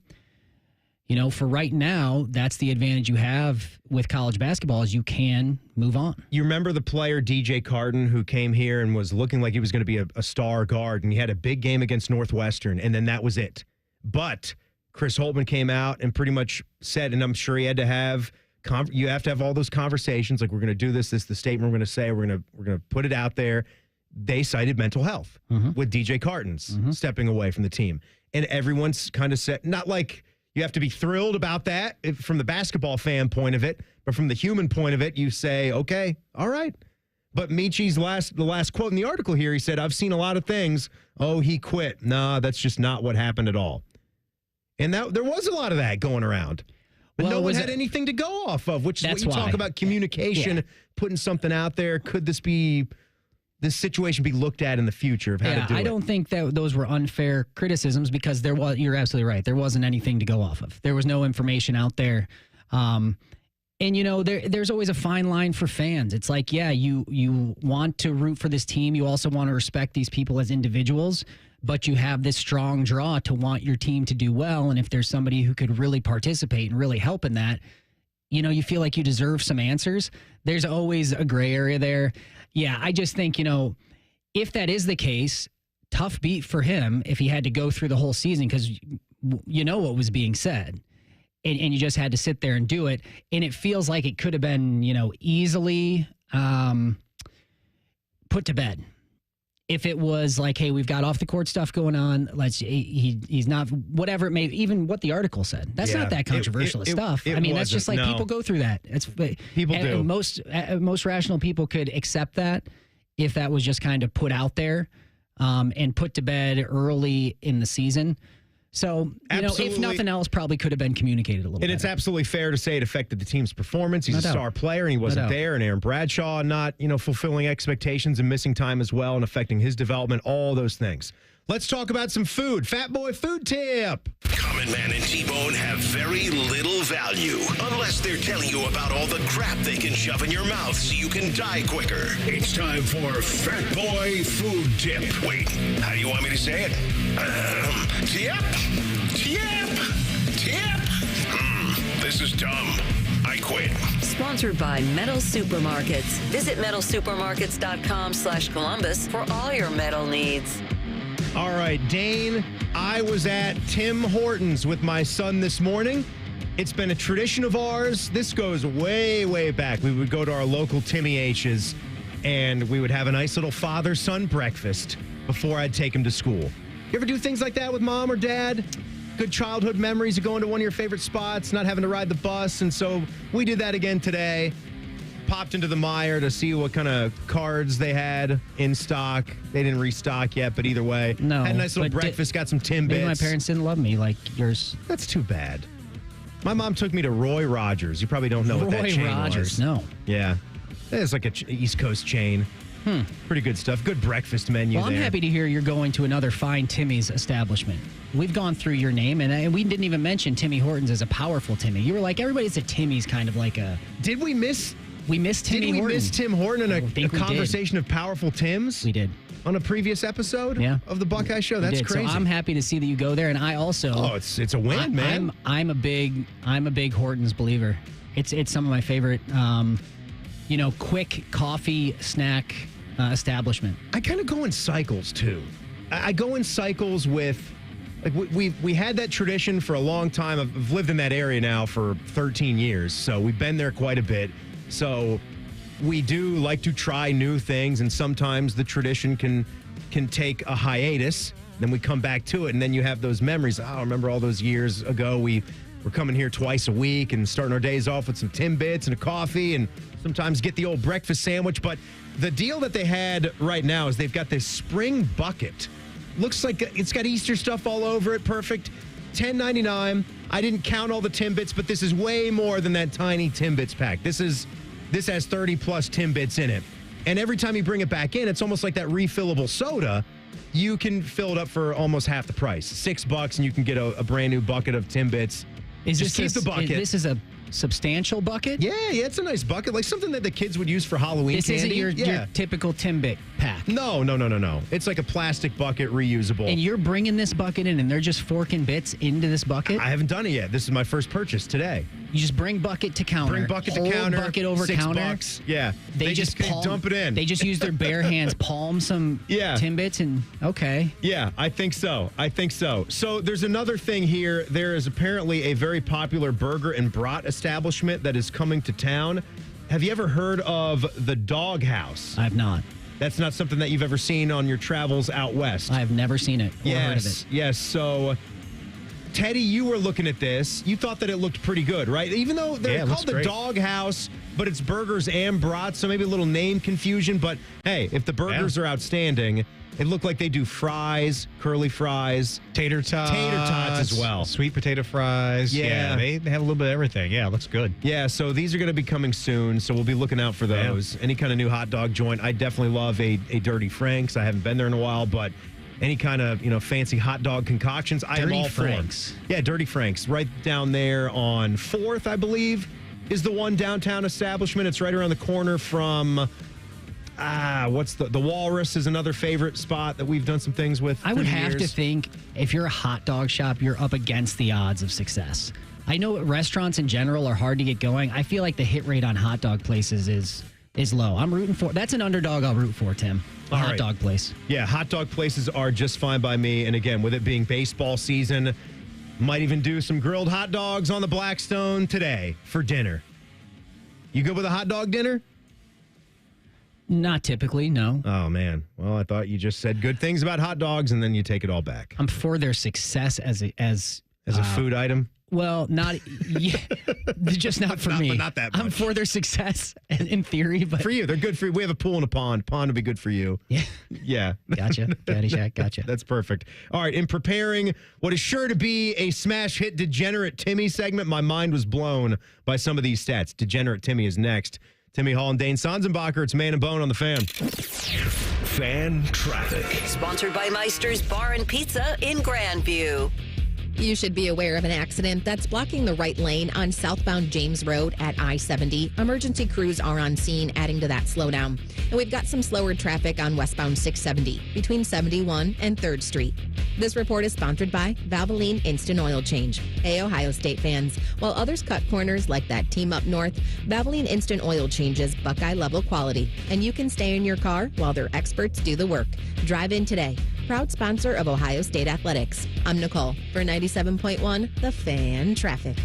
for right now, that's the advantage you have with college basketball is you can move on. You remember the player DJ Carton who came here and was looking like he was going to be a star guard, and he had a big game against Northwestern, and then that was it. But Chris Holtmann came out and pretty much said, and I'm sure he had to have, you have to have all those conversations. Like, we're going to do this is the statement we're going to say. We're going to put it out there. They cited mental health with DJ Carton's stepping away from the team. And everyone's kind of said, not like you have to be thrilled about that from the basketball fan point of it, but from the human point of it, you say, okay, all right. But Meechie's the last quote in the article here, he said, I've seen a lot of things. Oh, he quit. Nah, that's just not what happened at all. And there was a lot of that going around. But no one had anything to go off of, which is what you talk about communication, putting something out there. Could this situation be looked at in the future of how to do it? I don't think that those were unfair criticisms because you're absolutely right. There wasn't anything to go off of. There was no information out there. And, there's always a fine line for fans. It's like, you want to root for this team. You also want to respect these people as individuals, but you have this strong draw to want your team to do well. And if there's somebody who could really participate and really help in that, you feel like you deserve some answers. There's always a gray area there. Yeah, I just think, if that is the case, tough beat for him if he had to go through the whole season because what was being said. And you just had to sit there and do it. And it feels like it could have been, easily put to bed. If it was like, hey, we've got off the court stuff going on, he's not, whatever it may, even what the article said. That's not that controversial stuff. That's just like people go through that. People do. Most rational people could accept that if that was just kind of put out there and put to bed early in the season. So, if nothing else, probably could have been communicated a little bit. And it's absolutely fair to say it affected the team's performance. He's a star player, and he wasn't there. And Aaron Bradshaw not, fulfilling expectations and missing time as well and affecting his development, all those things. Let's talk about some food. Fatboy food tip. Common Man and T-Bone have very little value unless they're telling you about all the crap they can shove in your mouth so you can die quicker. It's time for Fatboy food tip. Wait, how do you want me to say it? Tip? This is dumb. I quit. Sponsored by Metal Supermarkets. Visit metalsupermarkets.com/Columbus for all your metal needs. All right, Dane, I was at Tim Hortons with my son this morning. It's been a tradition of ours. This goes way, way back. We would go to our local Timmy H's, and we would have a nice little father-son breakfast before I'd take him to school. You ever do things like that with mom or dad? Good childhood memories of going to one of your favorite spots, not having to ride the bus, and so we did that again today. Popped into the Meijer to see what kind of cards they had in stock. They didn't restock yet, but either way. No. Had a nice little breakfast, got some Timbits. Maybe my parents didn't love me like yours. That's too bad. My mom took me to Roy Rogers. You probably don't know what that chain Roy Rogers, was. no. Yeah. It's like an East Coast chain. Pretty good stuff. Good breakfast menu there. I'm happy to hear you're going to another fine Timmy's establishment. We've gone through your name, and we didn't even mention Timmy Hortons as a powerful Timmy. You were like, everybody's a Timmy's kind of like a... Did we miss... We missed Timmy Horton. Did we miss Tim Horton in a conversation of powerful Tims? We did. On a previous episode of the Buckeye Show? That's crazy. So I'm happy to see that you go there, and I also... Oh, it's a win, man. I'm a big Hortons believer. It's some of my favorite, quick coffee snack establishment. I kind of go in cycles, too. I go in cycles with... Like we had that tradition for a long time. I've lived in that area now for 13 years, so we've been there quite a bit. So we do like to try new things, and sometimes the tradition can take a hiatus. Then we come back to it, and then you have those memories. Oh, I remember all those years ago we were coming here twice a week and starting our days off with some Timbits and a coffee, and sometimes get the old breakfast sandwich. But the deal that they had right now is they've got this spring bucket. Looks like it's got Easter stuff all over it. Perfect. $10.99. I didn't count all the Timbits, but this is way more than that tiny Timbits pack. This has 30-plus Timbits in it. And every time you bring it back in, it's almost like that refillable soda. You can fill it up for almost half the price. $6, and you can get a brand new bucket of Timbits. Just keep the bucket. This is a substantial bucket? Yeah, it's a nice bucket. Like something that the kids would use for Halloween candy. This isn't your typical Timbit pack. No. It's like a plastic bucket, reusable. And you're bringing this bucket in, and they're just forking bits into this bucket? I haven't done it yet. This is my first purchase today. You just bring bucket to counter. Bring bucket to Hold counter. bucket over counter. $6. Yeah. They just dump it in. They just use their bare hands, palm some Timbits, and okay. Yeah, I think so. So there's another thing here. There is apparently a very popular burger and brat establishment that is coming to town. Have you ever heard of the Dog House? I have not. That's not something that you've ever seen on your travels out west. I have never seen it or heard of it. Yes. So, Teddy, you were looking at this. You thought that it looked pretty good, right? Even though they're called the Dog House, but it's burgers and brats, so maybe a little name confusion. But hey, if the burgers are outstanding, it looked like they do fries, curly fries, tater tots as well, sweet potato fries. Yeah, they have a little bit of everything. Yeah, looks good. Yeah, so these are going to be coming soon, so we'll be looking out for those. Yeah. Any kind of new hot dog joint, I definitely love a Dirty Frank's. I haven't been there in a while, but any kind of fancy hot dog concoctions, I am all for. Yeah, Dirty Frank's, right down there on 4th, I believe, is the one downtown establishment. It's right around the corner from. What's the Walrus is another favorite spot that we've done some things with. I would have to think if you're a hot dog shop, you're up against the odds of success. I know restaurants in general are hard to get going. I feel like the hit rate on hot dog places is low. I'm rooting for. That's an underdog I'll root for, Tim. Hot dog place. Yeah, hot dog places are just fine by me. And again, with it being baseball season, might even do some grilled hot dogs on the Blackstone today for dinner. You good with a hot dog dinner? Not typically, no. Oh, man. Well, I thought you just said good things about hot dogs, and then you take it all back. I'm for their success as a food item? Well, just not for me. But not that much. I'm for their success in theory. But for you, they're good for you. We have a pool and a pond. Pond would be good for you. Yeah. Yeah. Gotcha. Caddyshack, gotcha. That's perfect. All right. In preparing what is sure to be a smash hit Degenerate Timmy segment, my mind was blown by some of these stats. Degenerate Timmy is next. Timmy Hall and Dane Sonsenbacher. It's Man and Bone on the Fan. Fan traffic. Sponsored by Meister's Bar and Pizza in Grandview. You should be aware of an accident that's blocking the right lane on southbound James Road at I-70. Emergency crews are on scene, adding to that slowdown. And we've got some slower traffic on westbound 670 between 71 and 3rd Street. This report is sponsored by Valvoline Instant Oil Change. Hey, Ohio State fans. While others cut corners like that team up north, Valvoline Instant Oil changes Buckeye-level quality. And you can stay in your car while their experts do the work. Drive in today. Proud sponsor of Ohio State Athletics. I'm Nicole for 97.1 The Fan Traffic.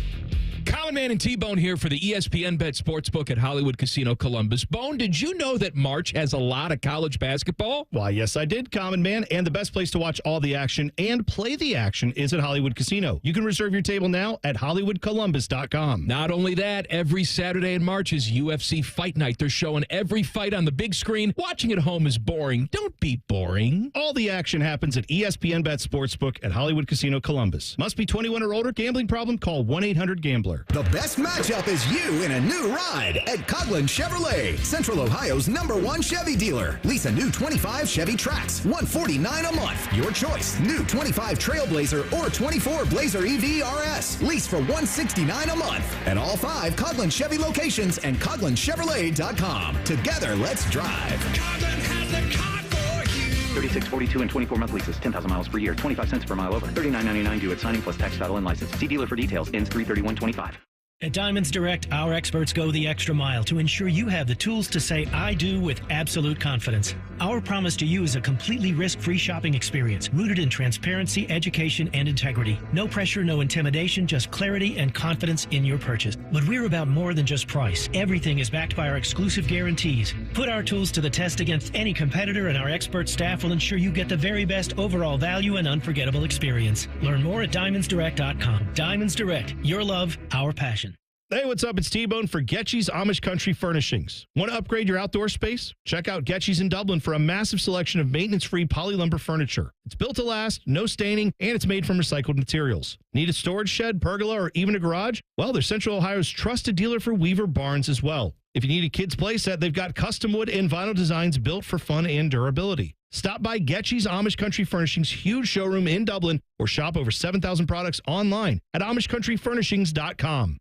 Common Man and T-Bone here for the ESPN Bet Sportsbook at Hollywood Casino Columbus. Bone, did you know that March has a lot of college basketball? Why, yes, I did, Common Man. And the best place to watch all the action and play the action is at Hollywood Casino. You can reserve your table now at HollywoodColumbus.com. Not only that, every Saturday in March is UFC Fight Night. They're showing every fight on the big screen. Watching at home is boring. Don't be boring. All the action happens at ESPN Bet Sportsbook at Hollywood Casino Columbus. Must be 21 or older. Gambling problem? Call 1-800-GAMBLER. The best matchup is you in a new ride at Coughlin Chevrolet, Central Ohio's #1 Chevy dealer. Lease a new 25 Chevy Trax, $149 a month. Your choice, new 25 Trailblazer or 24 Blazer EV RS. Lease for $169 a month. At all 5 Coughlin Chevy locations and CoughlinChevrolet.com. Together, let's drive. Coughlin has the car for you. 36, 42, and 24-month leases, 10,000 miles per year, 25 cents per mile over, $39.99 due at signing plus tax, title, and license. See dealer for details. Ends 3/31/25. At Diamonds Direct, our experts go the extra mile to ensure you have the tools to say I do with absolute confidence. Our promise to you is a completely risk-free shopping experience rooted in transparency, education, and integrity. No pressure, no intimidation, just clarity and confidence in your purchase. But we're about more than just price. Everything is backed by our exclusive guarantees. Put our tools to the test against any competitor, and our expert staff will ensure you get the very best overall value and unforgettable experience. Learn more at DiamondsDirect.com. Diamonds Direct, your love, our passion. Hey, what's up? It's T-Bone for Getchy's Amish Country Furnishings. Want to upgrade your outdoor space? Check out Getchy's in Dublin for a massive selection of maintenance-free polylumber furniture. It's built to last, no staining, and it's made from recycled materials. Need a storage shed, pergola, or even a garage? Well, they're Central Ohio's trusted dealer for Weaver Barns as well. If you need a kid's playset, they've got custom wood and vinyl designs built for fun and durability. Stop by Getchy's Amish Country Furnishings' huge showroom in Dublin or shop over 7,000 products online at AmishCountryFurnishings.com.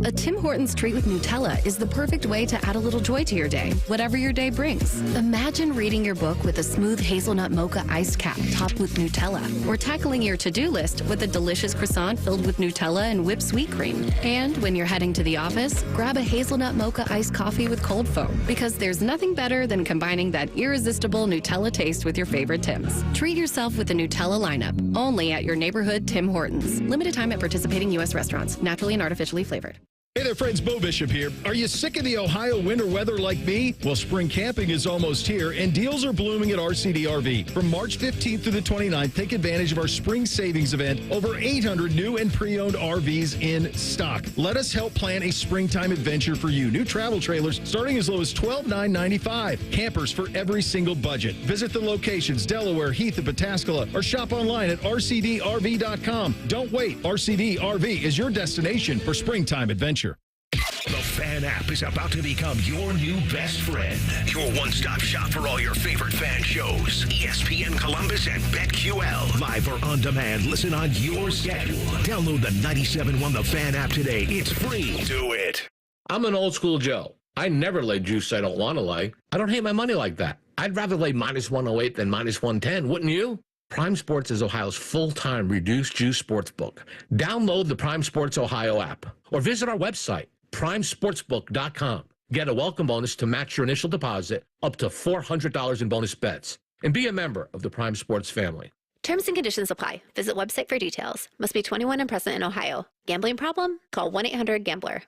A Tim Hortons treat with Nutella is the perfect way to add a little joy to your day, whatever your day brings. Imagine reading your book with a smooth hazelnut mocha iced cap topped with Nutella, or tackling your to-do list with a delicious croissant filled with Nutella and whipped sweet cream. And when you're heading to the office, grab a hazelnut mocha iced coffee with cold foam, because there's nothing better than combining that irresistible Nutella taste with your favorite Tims. Treat yourself with the Nutella lineup, only at your neighborhood Tim Hortons. Limited time at participating U.S. restaurants, naturally and artificially flavored. Hey there, friends. Bo Bishop here. Are you sick of the Ohio winter weather like me? Well, spring camping is almost here, and deals are blooming at RCD RV. From March 15th through the 29th, take advantage of our spring savings event. Over 800 new and pre-owned RVs in stock. Let us help plan a springtime adventure for you. New travel trailers starting as low as $12,995. Campers for every single budget. Visit the locations, Delaware, Heath, and Pataskala, or shop online at rcdrv.com. Don't wait. RCD RV is your destination for springtime adventure. The Fan app is about to become your new best friend. Your one-stop shop for all your favorite fan shows. ESPN Columbus and BetQL. Live or on demand, listen on your schedule. Download the 97.1 The Fan app today. It's free. Do it. I'm an old school Joe. I never lay juice I don't want to lay. I don't hate my money like that. I'd rather lay minus 108 than minus 110, wouldn't you? Prime Sports is Ohio's full-time reduced juice sportsbook. Download the Prime Sports Ohio app or visit our website, primesportsbook.com. Get a welcome bonus to match your initial deposit up to $400 in bonus bets. And be a member of the Prime Sports family. Terms and conditions apply. Visit website for details. Must be 21 and present in Ohio. Gambling problem? Call 1-800-GAMBLER.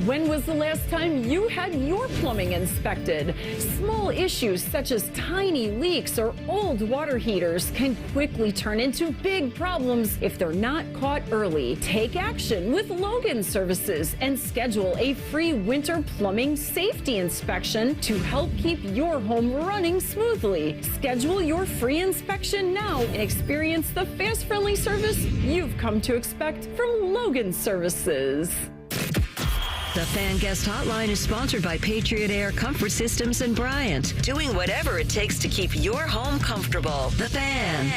When was the last time you had your plumbing inspected? Small issues such as tiny leaks or old water heaters can quickly turn into big problems if they're not caught early. Take action with Logan Services and schedule a free winter plumbing safety inspection to help keep your home running smoothly. Schedule your free inspection now and experience the fast, friendly service you've come to expect from Logan Services. The Fan Guest Hotline is sponsored by Patriot Air Comfort Systems and Bryant, doing whatever it takes to keep your home comfortable. The Fan.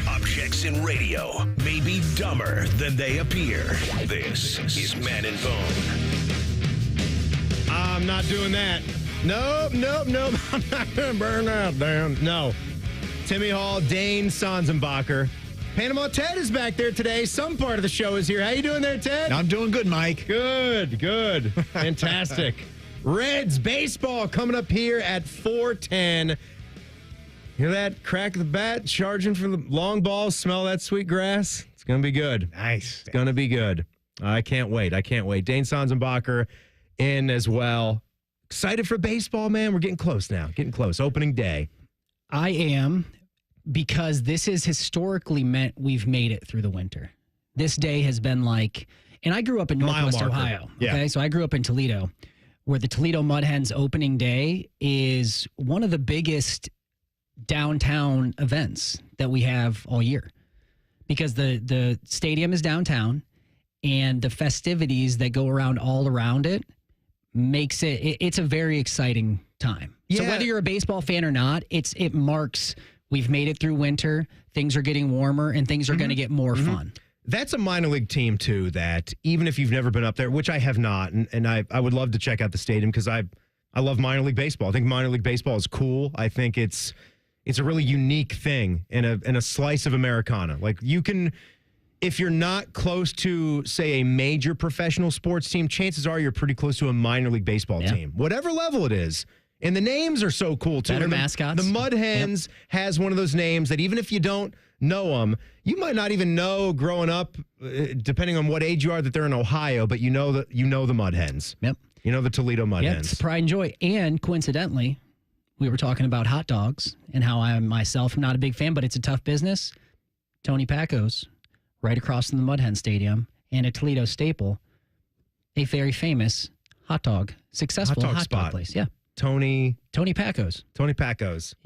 Objects in radio may be dumber than they appear. This is Man and Bone. I'm not doing that. Nope. I'm not going to burn out, damn. No. Timmy Hall, Dane Sanzenbacher. Panama Ted is back there today. Some part of the show is here. How you doing there, Ted? I'm doing good, Mike. Good. Fantastic. Reds baseball coming up here at 4:10. Hear that? Crack of the bat, charging for the long ball. Smell that sweet grass. It's going to be good. Nice. It's going to be good. I can't wait. Dane Sanzenbacher in as well. Excited for baseball, man. We're getting close now. Opening day. I am. Because this is historically meant we've made it through the winter. This day has been like, and I grew up in Northwest Ohio. Okay, so I grew up in Toledo, where the Toledo Mud Hens opening day is one of the biggest downtown events that we have all year. Because the stadium is downtown, and the festivities that go around all around it makes it's a very exciting time. Yeah. So whether you're a baseball fan or not, it marks. We've made it through winter. Things are getting warmer, and things are going to get more fun. That's a minor league team, too, that even if you've never been up there, which I have not, and I would love to check out the stadium because I love minor league baseball. I think minor league baseball is cool. I think it's a really unique thing in a slice of Americana. Like, you can, if you're not close to, say, a major professional sports team, chances are you're pretty close to a minor league baseball team, whatever level it is. And the names are so cool, too. Better mascots. The Mud Hens has one of those names that even if you don't know them, you might not even know growing up, depending on what age you are, that they're in Ohio, but you know the Mud Hens. Yep. You know the Toledo Mud Hens. It's pride and joy. And coincidentally, we were talking about hot dogs and how I myself am not a big fan, but it's a tough business. Tony Pacos, right across from the Mud Hen Stadium, and a Toledo staple, a very famous successful hot dog place. Yeah. Tony Pacos.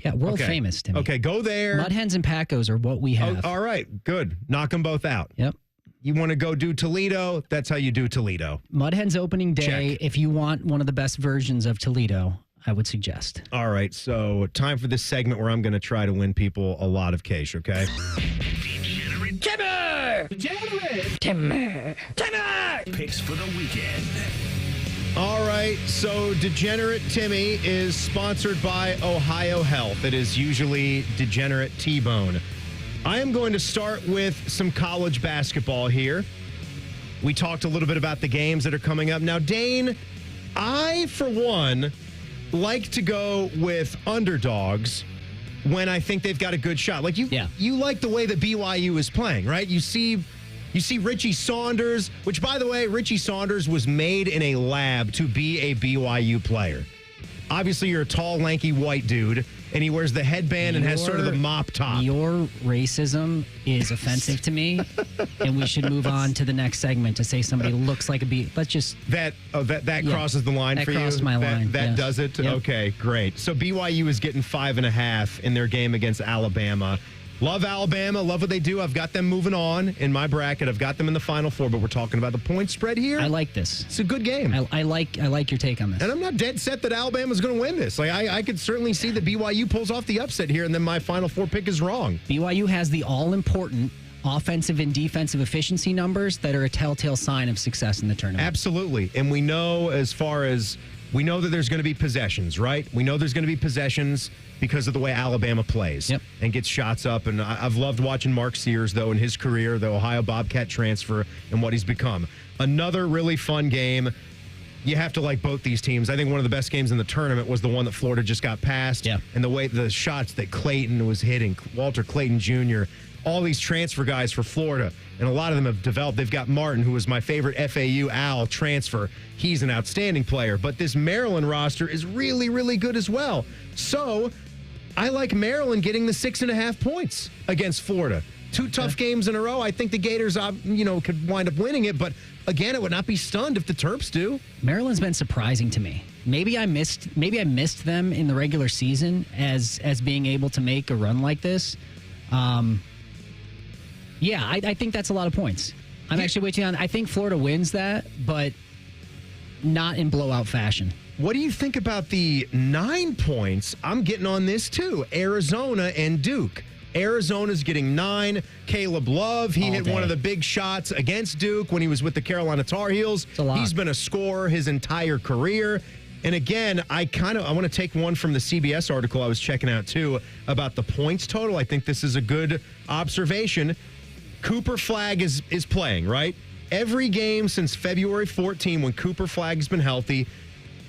Yeah, world famous, Timmy. Okay, go there. Mud Hens and Pacos are what we have. Oh, all right, good. Knock them both out. Yep. You want to go do Toledo? That's how you do Toledo. Mud Hens opening day. Check. If you want one of the best versions of Toledo, I would suggest. All right, so time for this segment where I'm going to try to win people a lot of cash, okay? Timmy! Degenerate Timmy. Picks for the weekend. All right, so Degenerate Timmy is sponsored by Ohio Health. It is usually Degenerate T-Bone. I am going to start with some college basketball here. We talked a little bit about the games that are coming up. Now, Dane, I, for one, like to go with underdogs when I think they've got a good shot. Like you like the way that BYU is playing, right? You see Richie Saunders, which, by the way, Richie Saunders was made in a lab to be a BYU player. Obviously, you're a tall, lanky white dude, and he wears the headband and has sort of the mop top. Your racism is offensive to me, and we should move on to the next segment to say somebody looks like a B. Let's just... That crosses the line for you? That crossed my line, That yes. does it? Yep. Okay, great. So BYU is getting 5.5 in their game against Alabama. Love Alabama. Love what they do. I've got them moving on in my bracket. I've got them in the Final Four, but we're talking about the point spread here. I like this. It's a good game. I like your take on this. And I'm not dead set that Alabama's going to win this. Like I could certainly see that BYU pulls off the upset here, and then my Final Four pick is wrong. BYU has the all-important offensive and defensive efficiency numbers that are a telltale sign of success in the tournament. Absolutely. And we know we know that there's going to be possessions, right? We know there's going to be possessions because of the way Alabama plays and gets shots up. And I've loved watching Mark Sears, though, in his career, the Ohio Bobcat transfer, and what he's become. Another really fun game. You have to like both these teams. I think one of the best games in the tournament was the one that Florida just got past. Yeah. And the way the shots that Clayton was hitting, Walter Clayton Jr., all these transfer guys for Florida, and a lot of them have developed. They've got Martin, who was my favorite FAU Al transfer. He's an outstanding player. But this Maryland roster is really, really good as well. So I like Maryland getting the 6.5 points against Florida. Two tough games in a row. I think the Gators, could wind up winning it. But again, I would not be stunned if the Terps do. Maryland's been surprising to me. Maybe I missed them in the regular season as being able to make a run like this. I think that's a lot of points. I'm actually waiting on. I think Florida wins that, but not in blowout fashion. What do you think about the 9 points? I'm getting on this too. Arizona and Duke. Arizona's getting 9. Caleb Love, he hit one of the big shots against Duke when he was with the Carolina Tar Heels. He's been a scorer his entire career. And again, I want to take one from the CBS article I was checking out too about the points total. I think this is a good observation. Cooper Flagg is playing, right? Every game since February 14 when Cooper Flagg's been healthy,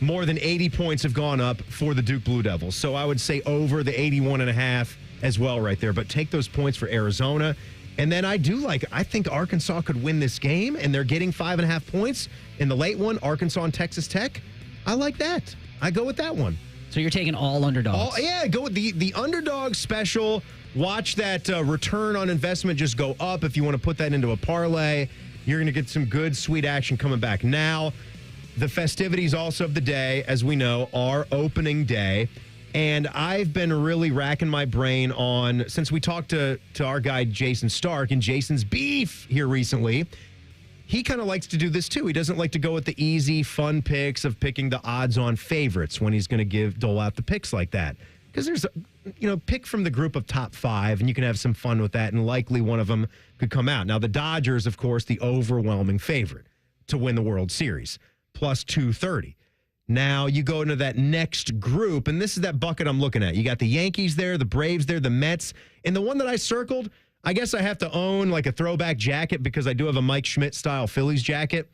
more than 80 points have gone up for the Duke Blue Devils. So I would say over the 81.5 as well right there. But take those points for Arizona. And then I think Arkansas could win this game, and they're getting 5.5 points in the late one, Arkansas and Texas Tech. I like that. I go with that one. So you're taking all underdogs. Go with the underdog special. Watch that return on investment just go up. If you want to put that into a parlay, you're going to get some good, sweet action coming back. Now, the festivities also of the day, as we know, are opening day. And I've been really racking my brain on, since we talked to our guy Jason Stark and Jason's beef here recently, he kind of likes to do this too. He doesn't like to go with the easy, fun picks of picking the odds-on favorites when he's going to dole out the picks like that. Because there's, pick from the group of top 5, and you can have some fun with that, and likely one of them could come out. Now, the Dodgers, of course, the overwhelming favorite to win the World Series, plus 230. Now, you go into that next group, and this is that bucket I'm looking at. You got the Yankees there, the Braves there, the Mets, and the one that I circled, I guess I have to own like a throwback jacket because I do have a Mike Schmidt-style Phillies jacket.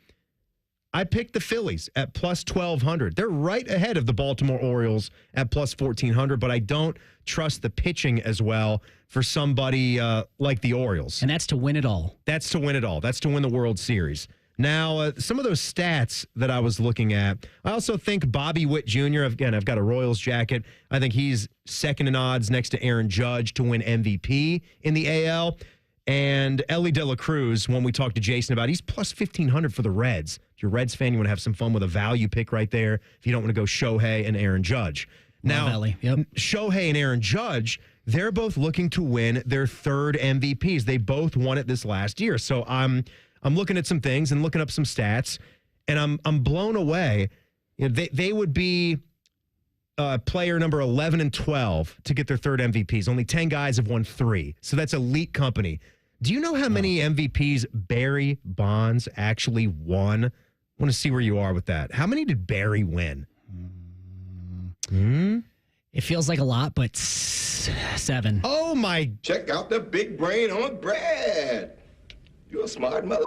I picked the Phillies at plus 1,200. They're right ahead of the Baltimore Orioles at plus 1,400, but I don't trust the pitching as well for somebody like the Orioles. And that's to win it all. That's to win it all. That's to win the World Series. Now, some of those stats that I was looking at, I also think Bobby Witt Jr., again, I've got a Royals jacket. I think he's second in odds next to Aaron Judge to win MVP in the AL. And Ellie De La Cruz, when we talked to Jason about, he's plus 1,500 for the Reds. If you're a Reds fan, you want to have some fun with a value pick right there. If you don't want to go Shohei and Aaron Judge. Now, Shohei and Aaron Judge, they're both looking to win their third MVPs. They both won it this last year. So I'm looking at some things and looking up some stats, and I'm blown away. They would be player number 11 and 12 to get their third MVPs. Only 10 guys have won 3. So that's elite company. Do you know how many MVPs Barry Bonds actually won? I want to see where you are with that. How many did Barry win? It feels like a lot, but 7. Oh, my. Check out the big brain on Brad. You're a smart mother.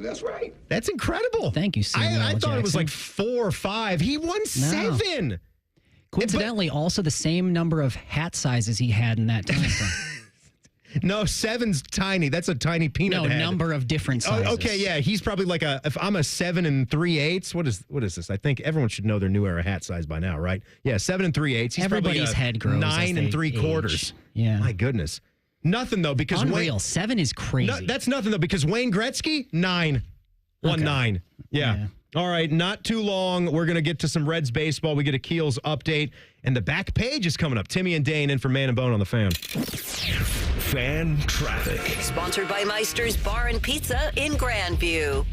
That's right. That's incredible. Thank you, Samuel I thought it was Jackson. like 4 or 5. He won 7. Coincidentally, also the same number of hat sizes he had in that time frame. No, 7's tiny. That's a tiny peanut head. Number of different sizes. Oh, okay, yeah. He's probably like if I'm a 7 3/8. What is this? I think everyone should know their new era hat size by now, right? Yeah, 7 3/8. He's Everybody's probably head grows 9 3/4. age. Yeah. My goodness. Nothing though, because Unreal. 7 is crazy. No, that's nothing though, because Wayne Gretzky 9. 1-9. Yeah. All right, not too long. We're going to get to some Reds baseball. We get a Keels update, and the back page is coming up. Timmy and Dane in for Man and Bone on the Fan. Fan traffic. Sponsored by Meister's Bar and Pizza in Grandview.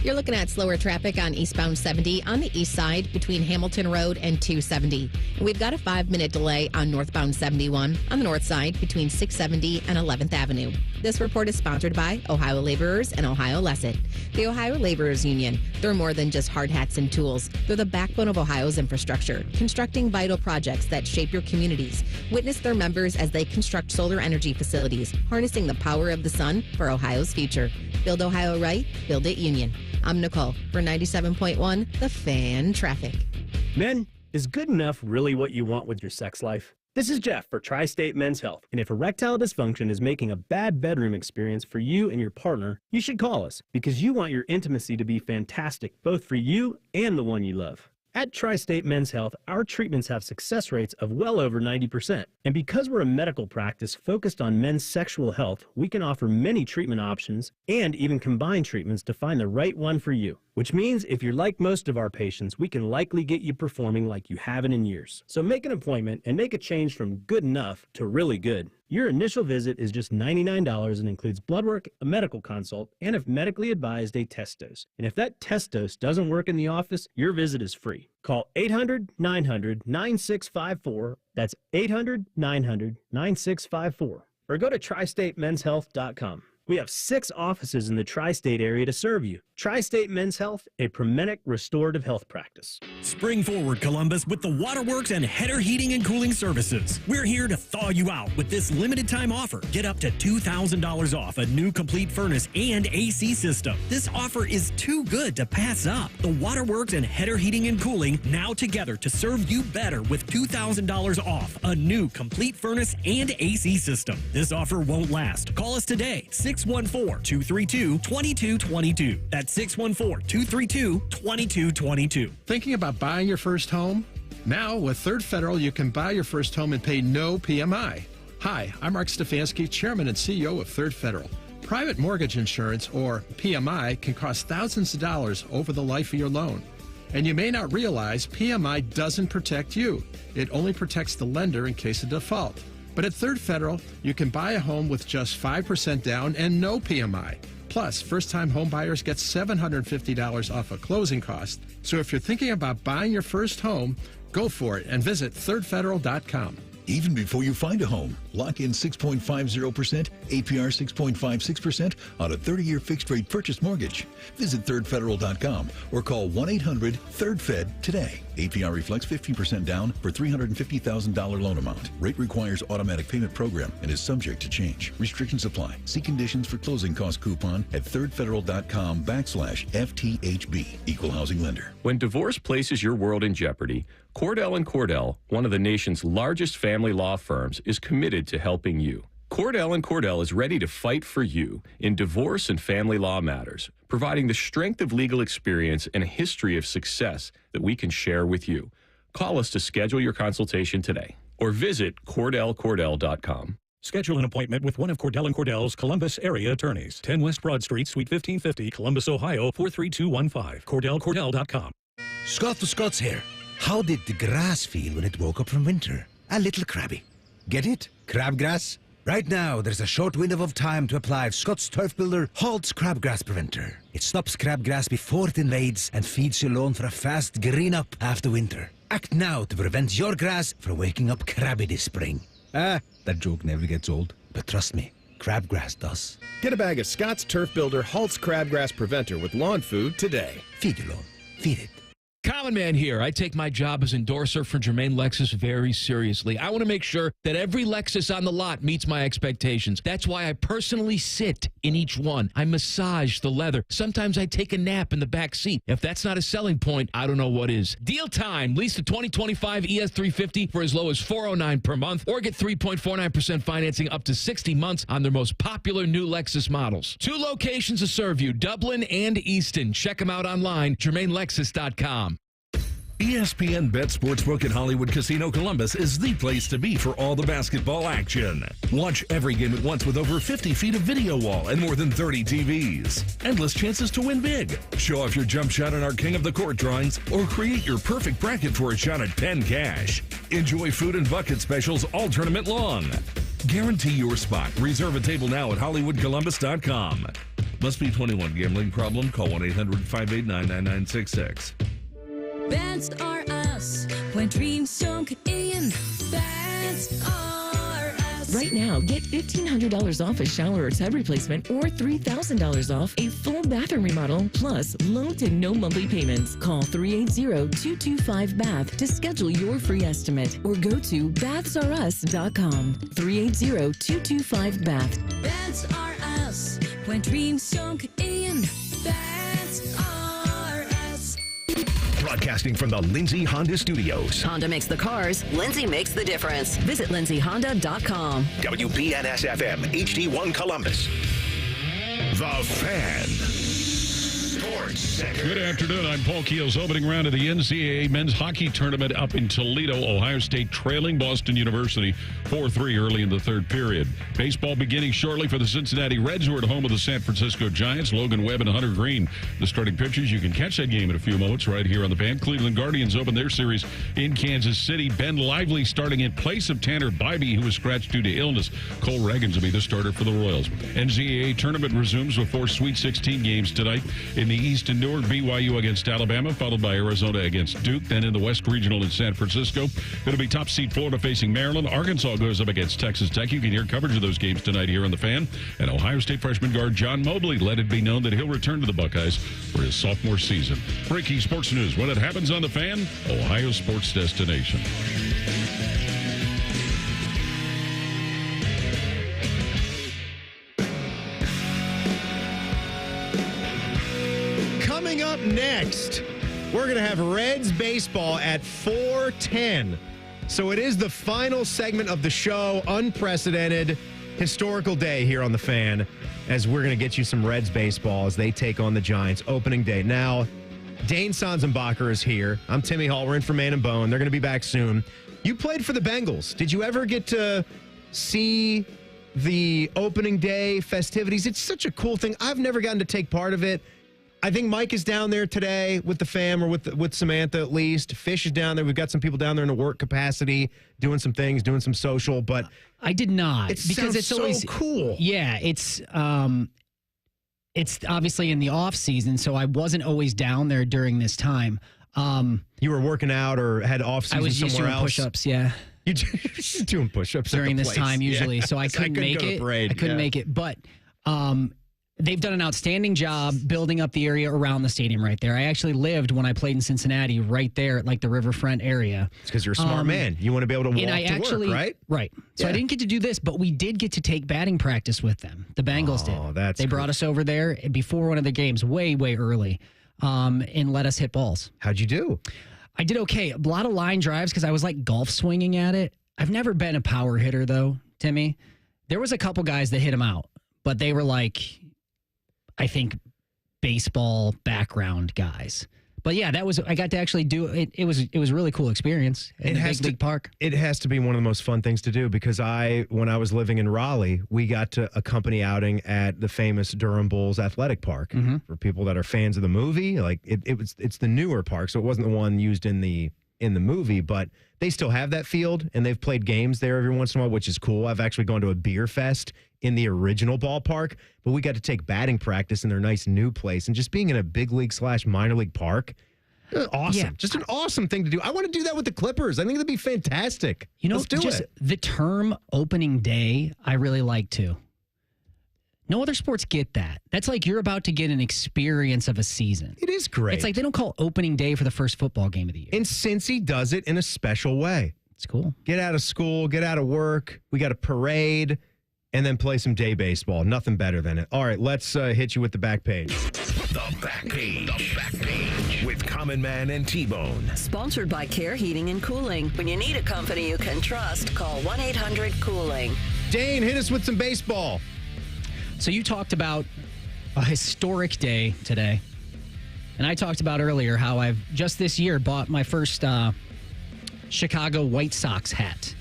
You're looking at slower traffic on eastbound 70 on the east side between Hamilton Road and 270. And we've got a 5-minute delay on northbound 71 on the north side between 670 and 11th Avenue. This report is sponsored by Ohio Laborers and Ohio Lesset. The Ohio Laborers Union, they're more than just hard hats and tools. They're the backbone of Ohio's infrastructure, constructing vital projects that shape your communities. Witness their members as they construct solar energy facilities, harnessing the power of the sun for Ohio's future. Build Ohio right, build it union. I'm Nicole for 97.1 The Fan Traffic. Men, is good enough really what you want with your sex life? This is Jeff for Tri-State Men's Health. And if erectile dysfunction is making a bad bedroom experience for you and your partner, you should call us because you want your intimacy to be fantastic, both for you and the one you love. At Tri-State Men's Health, our treatments have success rates of well over 90%. And because we're a medical practice focused on men's sexual health, we can offer many treatment options and even combine treatments to find the right one for you. Which means if you're like most of our patients, we can likely get you performing like you haven't in years. So make an appointment and make a change from good enough to really good. Your initial visit is just $99 and includes blood work, a medical consult, and if medically advised, a test dose. And if that test dose doesn't work in the office, your visit is free. Call 800-900-9654. That's 800-900-9654. Or go to tristatemenshealth.com. We have 6 offices in the tri-state area to serve you. Tri-State Men's Health, a Promenic restorative health practice. Spring forward, Columbus, with the Waterworks and Header Heating and Cooling Services. We're here to thaw you out with this limited time offer. Get up to $2,000 off a new complete furnace and AC system. This offer is too good to pass up. The Waterworks and Header Heating and Cooling now together to serve you better with $2,000 off a new complete furnace and AC system. This offer won't last. Call us today, 614-232-2222. That's 614-232-2222. Thinking about buying your first home? Now, with Third Federal, you can buy your first home and pay no PMI. Hi, I'm Mark Stefanski, Chairman and CEO of Third Federal. Private mortgage insurance, or PMI, can cost thousands of dollars over the life of your loan. And you may not realize PMI doesn't protect you. It only protects the lender in case of default. But at Third Federal, you can buy a home with just 5% down and no PMI. Plus, first-time home buyers get $750 off a closing cost. So if you're thinking about buying your first home, go for it and visit thirdfederal.com. Even before you find a home, lock in 6.50%, APR 6.56% on a 30-year fixed-rate purchase mortgage. Visit thirdfederal.com or call 1-800-3RD-FED today. APR reflects 15% down for $350,000 loan amount. Rate requires automatic payment program and is subject to change. Restrictions apply. See conditions for closing cost coupon at thirdfederal.com/FTHB. Equal housing lender. When divorce places your world in jeopardy, Cordell & Cordell, one of the nation's largest family law firms, is committed to helping you. Cordell & Cordell is ready to fight for you in divorce and family law matters, providing the strength of legal experience and a history of success that we can share with you. Call us to schedule your consultation today or visit CordellCordell.com. Schedule an appointment with one of Cordell & Cordell's Columbus area attorneys. 10 West Broad Street, Suite 1550, Columbus, Ohio, 43215. CordellCordell.com. Scott the Scots here. How did the grass feel when it woke up from winter? A little crabby. Get it? Crabgrass? Right now, there's a short window of time to apply Scott's Turf Builder Halt's Crabgrass Preventer. It stops crabgrass before it invades and feeds your lawn for a fast green up after winter. Act now to prevent your grass from waking up crabby this spring. That joke never gets old. But trust me, crabgrass does. Get a bag of Scott's Turf Builder Halt's Crabgrass Preventer with lawn food today. Feed your lawn. Feed it. Common Man here. I take my job as endorser for Germain Lexus very seriously. I want to make sure that every Lexus on the lot meets my expectations. That's why I personally sit in each one. I massage the leather. Sometimes I take a nap in the back seat. If that's not a selling point, I don't know what is. Deal time. Lease the 2025 ES350 for as low as $409 per month, or get 3.49% financing up to 60 months on their most popular new Lexus models. 2 locations to serve you, Dublin and Easton. Check them out online, GermainLexus.com. ESPN Bet Sportsbook at Hollywood Casino Columbus is the place to be for all the basketball action. Watch every game at once with over 50 feet of video wall and more than 30 TVs. Endless chances to win big. Show off your jump shot in our King of the Court drawings or create your perfect bracket for a shot at Penn Cash. Enjoy food and bucket specials all tournament long. Guarantee your spot. Reserve a table now at HollywoodColumbus.com. Must be 21. Gambling problem? Call 1-800-589-9966. That's are us when dreams sunk in. That's are us. Right now, get $1,500 off a shower or tub replacement or $3,000 off a full bathroom remodel plus low to no monthly payments. Call 380-225-BATH to schedule your free estimate or go to bathsareus.com. 380-225-BATH. That's are us when dreams sunk in. That's are us. Broadcasting from the Lindsay Honda Studios. Honda makes the cars. Lindsay makes the difference. Visit lindsayhonda.com. WBNS-FM, HD1 Columbus. The Fan. Sports Center. Good afternoon. I'm Paul Keels. Opening round of the NCAA men's hockey tournament up in Toledo. Ohio State trailing Boston University 4-3 early in the third period. Baseball beginning shortly for the Cincinnati Reds, who are at home with the San Francisco Giants. Logan Webb and Hunter Green, the starting pitchers. You can catch that game in a few moments right here on the Fan. Cleveland Guardians open their series in Kansas City. Ben Lively starting in place of Tanner Bybee, who was scratched due to illness. Cole Reagans will be the starter for the Royals. NCAA tournament resumes with 4 Sweet 16 games tonight. In the East and Newark, BYU against Alabama, followed by Arizona against Duke. Then in the West Regional in San Francisco, it'll be top seed Florida facing Maryland. Arkansas goes up against Texas Tech. You can hear coverage of those games tonight here on The Fan. And Ohio State freshman guard John Mobley let it be known that he'll return to the Buckeyes for his sophomore season. Breaking sports news. When it happens on The Fan, Ohio sports destination. Coming up next, we're going to have Reds baseball at 4:10. So it is the final segment of the show. Unprecedented, historical day here on The Fan, as we're going to get you some Reds baseball as they take on the Giants opening day. Now, Dane Sanzenbacher is here. I'm Timmy Hall. We're in for Man and Bone. They're going to be back soon. You played for the Bengals. Did you ever get to see the opening day festivities? It's such a cool thing. I've never gotten to take part of it. I think Mike is down there today with the fam, or with Samantha at least. Fish is down there. We've got some people down there in a work capacity, doing some things, doing some social. But I did not, because it's always so cool. Yeah, it's obviously in the off season, so I wasn't always down there during this time. You were working out or had off season somewhere else. I was just doing push-ups. Yeah. You're just doing push-ups during this time usually, yeah. so I couldn't make it. I couldn't make it, but they've done an outstanding job building up the area around the stadium right there. I actually lived when I played in Cincinnati right there at like the riverfront area. It's because you're a smart man. You want to be able to walk to work, right? Right. So I didn't get to do this, but we did get to take batting practice with them. The Bengals did. They brought us over there before one of the games way, way early and let us hit balls. How'd you do? I did okay. A lot of line drives because I was like golf swinging at it. I've never been a power hitter though, Timmy. There was a couple guys that hit them out, but they were like, I think, baseball background guys. But yeah, I got to actually do it. It was a really cool experience in the big league park. It has to be one of the most fun things to do because when I was living in Raleigh, we got to a company outing at the famous Durham Bulls Athletic Park. Mm-hmm. For people that are fans of the movie. Like it's the newer park, so it wasn't the one used in the movie, but they still have that field and they've played games there every once in a while, which is cool. I've actually gone to a beer fest in the original ballpark, but we got to take batting practice in their nice new place, and just being in a big league / minor league park. Awesome. Yeah. Just an awesome thing to do. I want to do that with the Clippers. I think that'd be fantastic. You know, let's do it. The term opening day, I really like too. No other sports get that. That's like you're about to get an experience of a season. It is great. It's like they don't call opening day for the first football game of the year. And Cincy does it in a special way. It's cool. Get out of school, get out of work. We got a parade, and then play some day baseball. Nothing better than it. All right, let's hit you with the back page. The back page. The back page with Common Man and T-Bone. Sponsored by Care Heating and Cooling. When you need a company you can trust, call 1-800-COOLING. Dane, hit us with some baseball. So you talked about a historic day today. And I talked about earlier how I've just this year bought my first Chicago White Sox hat.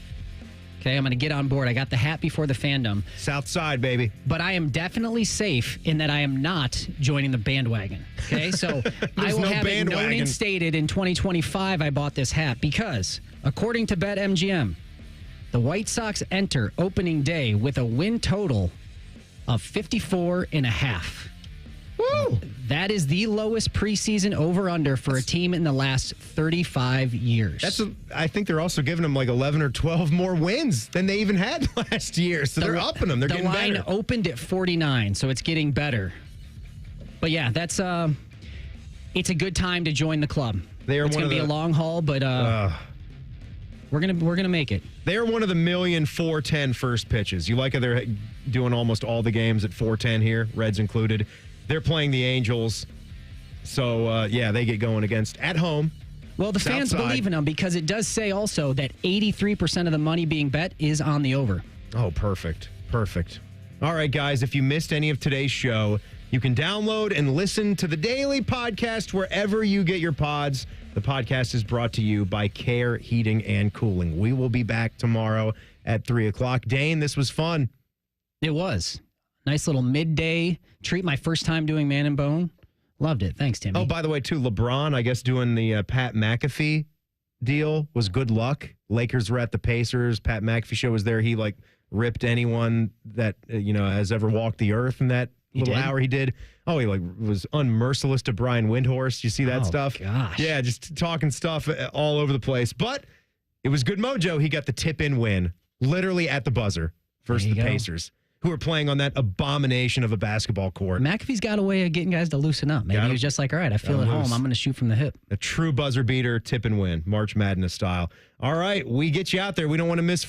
Okay, I'm going to get on board. I got the hat before the fandom. South side, baby. But I am definitely safe in that I am not joining the bandwagon. Okay, so I will have it known and stated in 2025 I bought this hat because, according to BetMGM, the White Sox enter opening day with a win total of 54.5. Woo! That is the lowest preseason over-under for a team in the last 35 years. I think they're also giving them like 11 or 12 more wins than they even had last year. So they're upping them. They're getting better. The line opened at 49, so it's getting better. But yeah, that's it's a good time to join the club. It's going to be a long haul, but we're gonna make it. They're one of the 1,410 first pitches. You like how they're doing almost all the games at 410 here, Reds included. They're playing the Angels. So, they get going against at home. Well, the fans believe in them because it does say also that 83% of the money being bet is on the over. Oh, perfect. Perfect. All right, guys, if you missed any of today's show, you can download and listen to the daily podcast wherever you get your pods. The podcast is brought to you by Care Heating and Cooling. We will be back tomorrow at 3 o'clock. Dane, this was fun. It was. Nice little midday treat. My first time doing Man and Bone. Loved it. Thanks, Timmy. Oh, by the way, too, LeBron, I guess, doing the Pat McAfee deal was good luck. Lakers were at the Pacers. Pat McAfee show was there. He, ripped anyone that, has ever walked the earth in that little hour he did. Oh, he, was unmerciless to Brian Windhorst. You see that stuff? Gosh. Yeah, just talking stuff all over the place. But it was good mojo. He got the tip-in win, literally at the buzzer versus the Pacers, who are playing on that abomination of a basketball court. McAfee's got a way of getting guys to loosen up. Maybe he was just like, all right, I feel at home. I'm going to shoot from the hip. A true buzzer beater, tip and win, March Madness style. All right, we get you out there. We don't want to miss